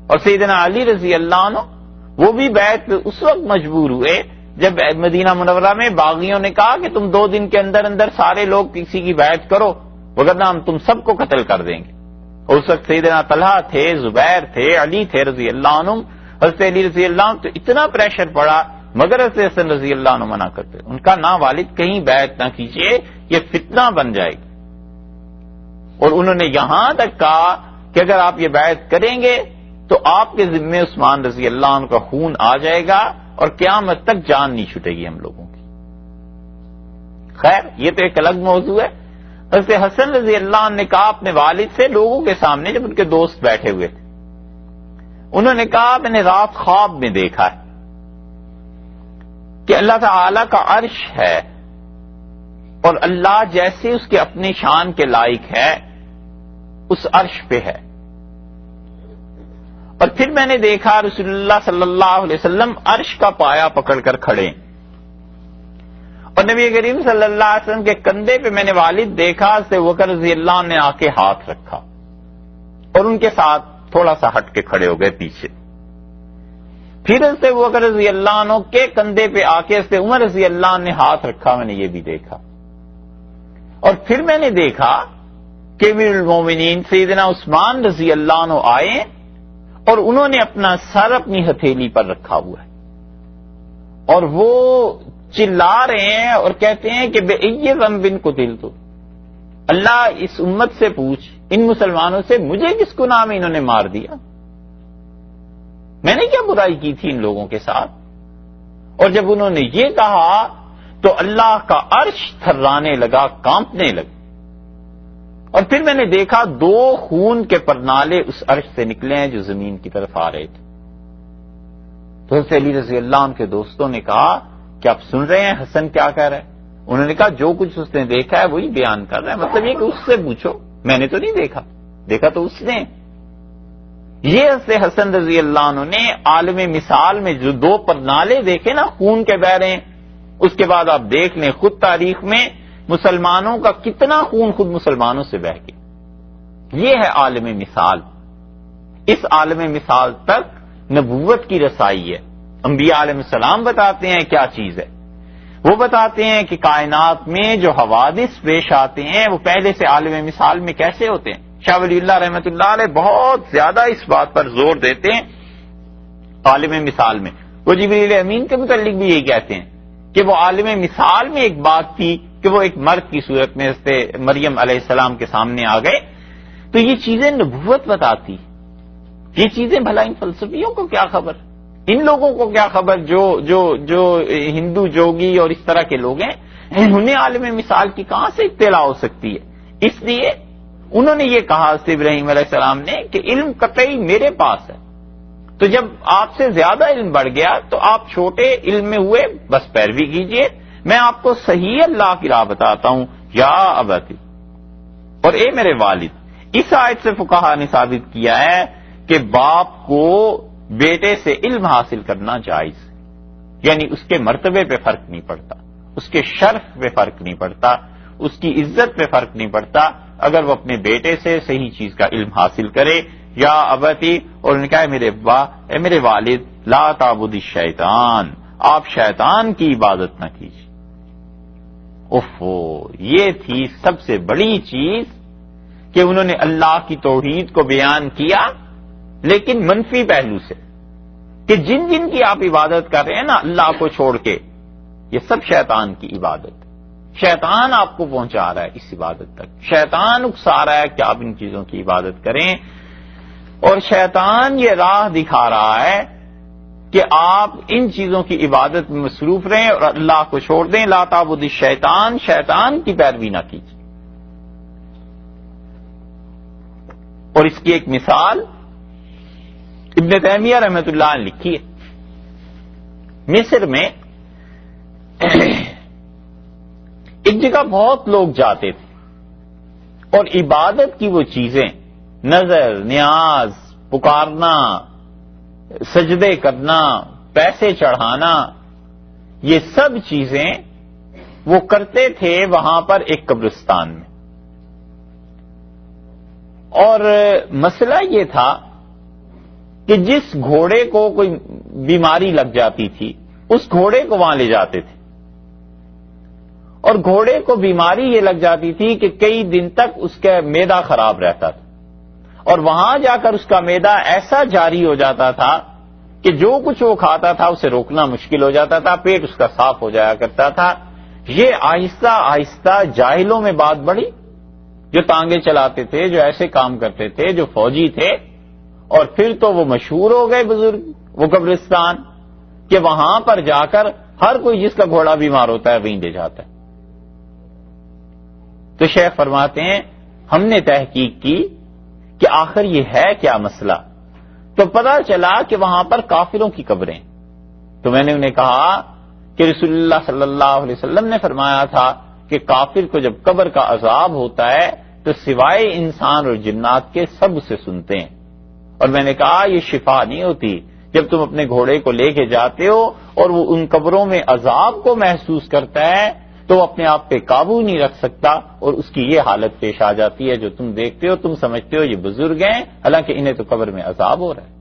اور سیدنا علی رضی اللہ عنہ وہ بھی بیعت پہ اس وقت مجبور ہوئے جب مدینہ منورہ میں باغیوں نے کہا کہ تم 2 دن کے اندر اندر سارے لوگ کسی کی بیعت کرو وگرنہ ہم تم سب کو قتل کر دیں گے. اور اس وقت سیدنا طلحہ تھے، زبیر تھے، علی تھے رضی اللہ عنہ. حضرت علی رضی اللہ عنہ تو اتنا پریشر پڑا، مگر حضرت حسن رضی اللہ عنہ منع کرتے، ان کا نہ والد کہیں بیعت نہ کیجیے، یہ فتنہ بن جائے گی. اور انہوں نے یہاں تک کہا کہ اگر آپ یہ بیعت کریں گے تو آپ کے ذمے عثمان رضی اللہ عنہ کا خون آ جائے گا اور قیامت تک جان نہیں چھوٹے گی ہم لوگوں کی. خیر یہ تو ایک الگ موضوع ہے. حضرت حسن رضی اللہ عنہ نے کہا اپنے والد سے لوگوں کے سامنے جب ان کے دوست بیٹھے ہوئے تھے، انہوں نے کہا میں نے رات خواب میں دیکھا ہے کہ اللہ تعالی کا عرش ہے اور اللہ جیسے اس کے اپنے شان کے لائق ہے اس عرش پہ ہے. اور پھر میں نے دیکھا رسول اللہ صلی اللہ علیہ وسلم عرش کا پایا پکڑ کر کھڑے اور نبی کریم صلی اللہ علیہ وسلم کے کندھے پہ میں نے والد دیکھا سے بکر رضی اللہ عنہ نے آ کے ہاتھ رکھا اور ان کے ساتھ تھوڑا سا ہٹ کے کھڑے ہو گئے پیچھے. پھر سے بکر رضی اللہ عنہ کے کندھے پہ آ کے سے عمر رضی اللہ عنہ نے ہاتھ رکھا, میں نے یہ بھی دیکھا. اور پھر میں نے دیکھا کہ امیر المومنین سیدنا عثمان رضی اللہ عنہ آئے اور انہوں نے اپنا سر اپنی ہتھیلی پر رکھا ہوا ہے اور وہ چلا رہے ہیں اور کہتے ہیں کہ بے ای ذنب قتلت, اللہ اس امت سے پوچھ, ان مسلمانوں سے مجھے کس گناہ میں انہوں نے مار دیا, میں نے کیا برائی کی تھی ان لوگوں کے ساتھ. اور جب انہوں نے یہ کہا تو اللہ کا عرش تھرانے لگا, کانپنے لگا. اور پھر میں نے دیکھا 2 خون کے پرنالے اس عرش سے نکلے ہیں جو زمین کی طرف آ رہے تھے. تو حضرت علی رضی اللہ عنہ کے دوستوں نے کہا کہ آپ سن رہے ہیں حسن کیا کہہ رہا ہے؟ انہوں نے کہا جو کچھ اس نے دیکھا ہے وہی بیان کر رہا ہے, مطلب یہ کہ اس سے پوچھو, میں نے تو نہیں دیکھا, دیکھا تو اس نے. یہ حضرت حسن رضی اللہ عنہ نے عالم مثال میں جو 2 پرنالے دیکھے نا خون کے بہ رہے ہیں, اس کے بعد آپ دیکھ لیں خود تاریخ میں مسلمانوں کا کتنا خون خود مسلمانوں سے بہ گیا. یہ ہے عالم مثال. اس عالم مثال تک نبوت کی رسائی ہے. انبیاء علیہ السلام بتاتے ہیں کیا چیز ہے, وہ بتاتے ہیں کہ کائنات میں جو حوادث پیش آتے ہیں وہ پہلے سے عالم مثال میں کیسے ہوتے ہیں. شاہ ولی اللہ رحمۃ اللہ علیہ بہت زیادہ اس بات پر زور دیتے ہیں عالم مثال میں. وہ جبریل امین کے متعلق بھی یہی کہتے ہیں کہ وہ عالم مثال میں ایک بات تھی کہ وہ ایک مرد کی صورت میں مریم علیہ السلام کے سامنے آ گئے. تو یہ چیزیں نبوت بتاتی, یہ چیزیں بھلا ان فلسفیوں کو کیا خبر, ان لوگوں کو کیا خبر جو ہندو جوگی اور اس طرح کے لوگ ہیں, انہیں عالم مثال کی کہاں سے اطلاع ہو سکتی ہے. اس لیے انہوں نے یہ کہا حضرت ابراہیم علیہ السلام نے کہ علم قطعی میرے پاس ہے, تو جب آپ سے زیادہ علم بڑھ گیا تو آپ چھوٹے علم میں ہوئے, بس پیروی کیجئے, میں آپ کو صحیح اللہ کی راہ بتاتا ہوں. یا ابتی, اور اے میرے والد. اس آیت سے فقہا نے ثابت کیا ہے کہ باپ کو بیٹے سے علم حاصل کرنا جائز, یعنی اس کے مرتبے پہ فرق نہیں پڑتا, اس کے شرف پہ فرق نہیں پڑتا, اس کی عزت پہ فرق نہیں پڑتا اگر وہ اپنے بیٹے سے صحیح چیز کا علم حاصل کرے. یا ابتی, اور انہوں نے کہا میرے ابا, اے میرے والد, لا تعبد الشیطان, آپ شیطان کی عبادت نہ کیجیے. اوفو, یہ تھی سب سے بڑی چیز کہ انہوں نے اللہ کی توحید کو بیان کیا لیکن منفی پہلو سے, کہ جن جن کی آپ عبادت کر رہے ہیں نا اللہ کو چھوڑ کے, یہ سب شیطان کی عبادت ہے. شیطان آپ کو پہنچا رہا ہے اس عبادت تک, شیطان اکسا رہا ہے کہ آپ ان چیزوں کی عبادت کریں, اور شیطان یہ راہ دکھا رہا ہے کہ آپ ان چیزوں کی عبادت میں مصروف رہیں اور اللہ کو چھوڑ دیں. لا تعبد الشیطان, شیطان کی پیروی نہ کیجیے. اور اس کی ایک مثال ابن تیمیہ رحمۃ اللہ نے لکھی ہے. مصر میں ایک جگہ بہت لوگ جاتے تھے اور عبادت کی وہ چیزیں, نظر, نیاز, پکارنا, سجدے کرنا, پیسے چڑھانا, یہ سب چیزیں وہ کرتے تھے وہاں پر ایک قبرستان میں. اور مسئلہ یہ تھا کہ جس گھوڑے کو کوئی بیماری لگ جاتی تھی اس گھوڑے کو وہاں لے جاتے تھے, اور گھوڑے کو بیماری یہ لگ جاتی تھی کہ کئی دن تک اس کا معدہ خراب رہتا تھا, اور وہاں جا کر اس کا معدہ ایسا جاری ہو جاتا تھا کہ جو کچھ وہ کھاتا تھا اسے روکنا مشکل ہو جاتا تھا, پیٹ اس کا صاف ہو جایا کرتا تھا. یہ آہستہ آہستہ جاہلوں میں بات بڑھی, جو تانگے چلاتے تھے, جو ایسے کام کرتے تھے, جو فوجی تھے, اور پھر تو وہ مشہور ہو گئے بزرگ وہ قبرستان کہ وہاں پر جا کر ہر کوئی جس کا گھوڑا بیمار ہوتا ہے وہیں لے جاتا ہے. تو شیخ فرماتے ہیں ہم نے تحقیق کی کہ آخر یہ ہے کیا مسئلہ, تو پتہ چلا کہ وہاں پر کافروں کی قبریں. تو میں نے انہیں کہا کہ رسول اللہ صلی اللہ علیہ وسلم نے فرمایا تھا کہ کافر کو جب قبر کا عذاب ہوتا ہے تو سوائے انسان اور جنات کے سب اسے سنتے ہیں. اور میں نے کہا یہ شفا نہیں ہوتی. جب تم اپنے گھوڑے کو لے کے جاتے ہو اور وہ ان قبروں میں عذاب کو محسوس کرتا ہے تو وہ اپنے آپ پہ قابو نہیں رکھ سکتا اور اس کی یہ حالت پیش آ جاتی ہے جو تم دیکھتے ہو. تم سمجھتے ہو یہ بزرگ ہیں، حالانکہ انہیں تو قبر میں عذاب ہو رہا ہے.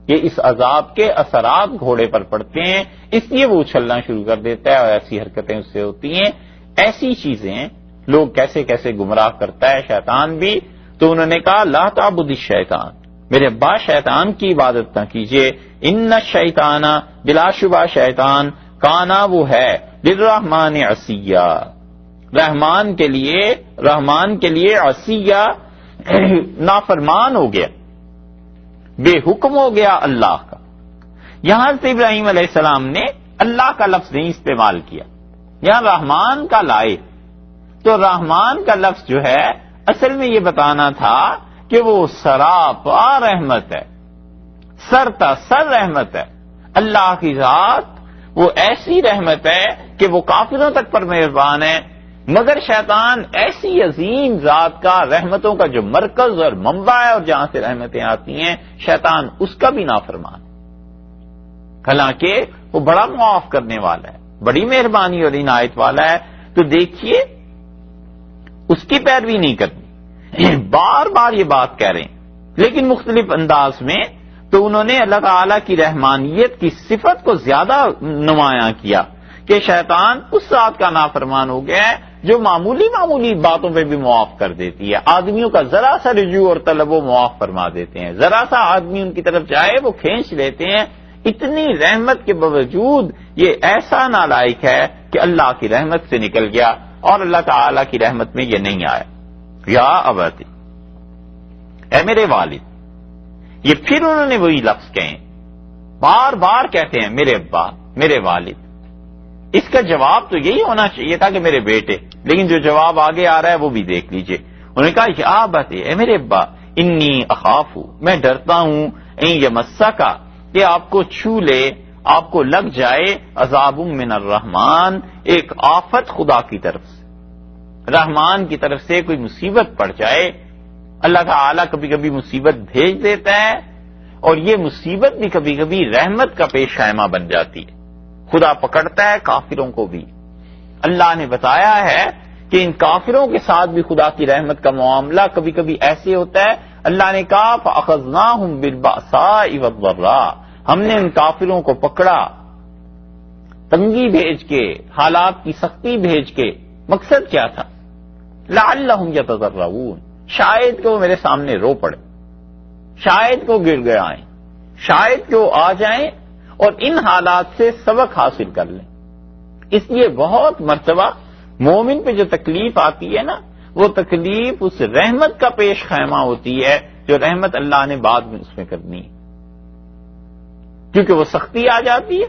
یہ اس عذاب کے اثرات گھوڑے پر پڑتے ہیں، اس لیے وہ اچھلنا شروع کر دیتا ہے اور ایسی حرکتیں اس سے ہوتی ہیں. ایسی چیزیں لوگ کیسے کیسے گمراہ کرتا ہے شیطان بھی. تو انہوں نے کہا لا تعبد الشیطان، میرے ابا شیطان کی عبادت نہ کیجیے. ان الشیطان، بلا شبہ شیطان، کانا وہ ہے للرحمن عصیا، رحمان کے لیے عصیا، نافرمان ہو گیا، بے حکم ہو گیا اللہ کا. یہاں سے ابراہیم علیہ السلام نے اللہ کا لفظ نہیں استعمال کیا، یہاں رحمان کا لائے. تو رحمان کا لفظ جو ہے اصل میں یہ بتانا تھا کہ وہ سراپا رحمت ہے، سر تا سر رحمت ہے. اللہ کی ذات وہ ایسی رحمت ہے کہ وہ کافروں تک پر مہربان ہے. مگر شیطان ایسی عظیم ذات کا، رحمتوں کا جو مرکز اور منبع ہے اور جہاں سے رحمتیں آتی ہیں، شیطان اس کا بھی نافرمان ہے. حالانکہ وہ بڑا معاف کرنے والا ہے، بڑی مہربانی اور عنایت والا ہے. تو دیکھیے اس کی پیروی نہیں کرنی. بار بار یہ بات کہہ رہے ہیں لیکن مختلف انداز میں. تو انہوں نے اللہ تعالی کی رحمانیت کی صفت کو زیادہ نمایاں کیا کہ شیطان اس ذات کا نافرمان ہو گیا ہے جو معمولی باتوں پہ بھی معاف کر دیتی ہے. آدمیوں کا ذرا سا رجوع اور طلب و معاف فرما دیتے ہیں، ذرا سا آدمی ان کی طرف جائے وہ کھینچ لیتے ہیں. اتنی رحمت کے باوجود یہ ایسا نالائق ہے کہ اللہ کی رحمت سے نکل گیا اور اللہ تعالی کی رحمت میں یہ نہیں آیا. یا ابتی، اے میرے والد. یہ پھر انہوں نے وہی لفظ کہیں، بار بار کہتے ہیں میرے ابا، میرے والد. اس کا جواب تو یہی ہونا چاہیے تھا کہ میرے بیٹے، لیکن جو جواب آگے آ رہا ہے وہ بھی دیکھ لیجئے. انہوں نے کہا یا ابتی، اے میرے ابا، انی اخاف، میں ڈرتا ہوں، ان یمسکا، کہ آپ کو چھو لے، آپ کو لگ جائے، عذاب من الرحمن، ایک آفت خدا کی طرف سے، رحمان کی طرف سے کوئی مصیبت پڑ جائے. اللہ تعالیٰ کبھی کبھی مصیبت بھیج دیتا ہے اور یہ مصیبت بھی کبھی کبھی رحمت کا پیش خیمہ بن جاتی ہے. خدا پکڑتا ہے کافروں کو بھی. اللہ نے بتایا ہے کہ ان کافروں کے ساتھ بھی خدا کی رحمت کا معاملہ کبھی کبھی ایسے ہوتا ہے. اللہ نے کہا فَأَخَذْنَاهُمْ بِالْبَأْسَاءِ وَالضَّرَّاءِ، ہم نے ان کافروں کو پکڑا تنگی بھیج کے، حالات کی سختی بھیج کے. مقصد کیا تھا؟ لَعَلَّهُمْ يَتَضَرَّعُونَ، شاید کہ وہ میرے سامنے رو پڑے، شاید کہ وہ گر گئیں، شاید کہ وہ آ جائیں اور ان حالات سے سبق حاصل کر لیں. اس لیے بہت مرتبہ مومن پہ جو تکلیف آتی ہے نا، وہ تکلیف اس رحمت کا پیش خیمہ ہوتی ہے جو رحمت اللہ نے بعد میں اس میں کرنی ہے. کیونکہ وہ سختی آ جاتی ہے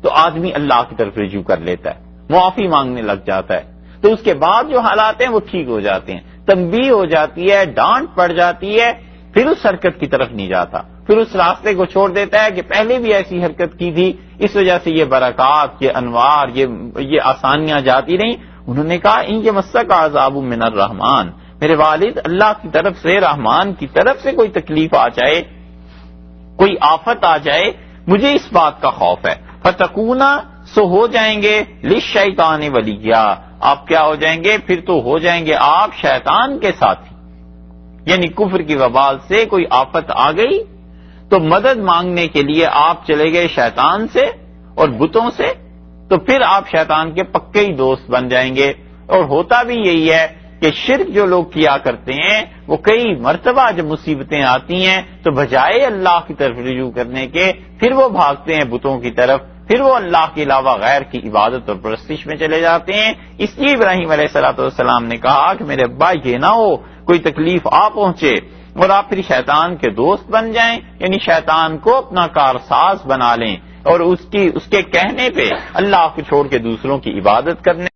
تو آدمی اللہ کی طرف رجوع کر لیتا ہے، معافی مانگنے لگ جاتا ہے. تو اس کے بعد جو حالات ہیں وہ ٹھیک ہو جاتے ہیں، تنبیہ ہو جاتی ہے، ڈانٹ پڑ جاتی ہے، پھر اس حرکت کی طرف نہیں جاتا، پھر اس راستے کو چھوڑ دیتا ہے کہ پہلے بھی ایسی حرکت کی تھی، اس وجہ سے یہ برکات، یہ انوار، یہ آسانیاں جاتی رہیں. انہوں نے کہا ان کے مسک عذاب من الرحمان، میرے والد اللہ کی طرف سے، رحمان کی طرف سے کوئی تکلیف آ جائے، کوئی آفت آ جائے، مجھے اس بات کا خوف ہے. فتکونا، سو ہو جائیں گے للشیطان ولیا، آپ کیا ہو جائیں گے؟ پھر تو ہو جائیں گے آپ شیطان کے ساتھی. یعنی کفر کی وبال سے کوئی آفت آ گئی تو مدد مانگنے کے لیے آپ چلے گئے شیطان سے اور بتوں سے، تو پھر آپ شیطان کے پکے ہی دوست بن جائیں گے. اور ہوتا بھی یہی ہے کہ شرک جو لوگ کیا کرتے ہیں وہ کئی مرتبہ جب مصیبتیں آتی ہیں تو بجائے اللہ کی طرف رجوع کرنے کے پھر وہ بھاگتے ہیں بتوں کی طرف، پھر وہ اللہ کے علاوہ غیر کی عبادت اور پرستش میں چلے جاتے ہیں. اس لیے ابراہیم علیہ السلام نے کہا کہ میرے ابا یہ نہ ہو کوئی تکلیف آ پہنچے اور آپ پھر شیطان کے دوست بن جائیں، یعنی شیطان کو اپنا کارساز بنا لیں اور اس کے کہنے پہ اللہ کو چھوڑ کے دوسروں کی عبادت کرنے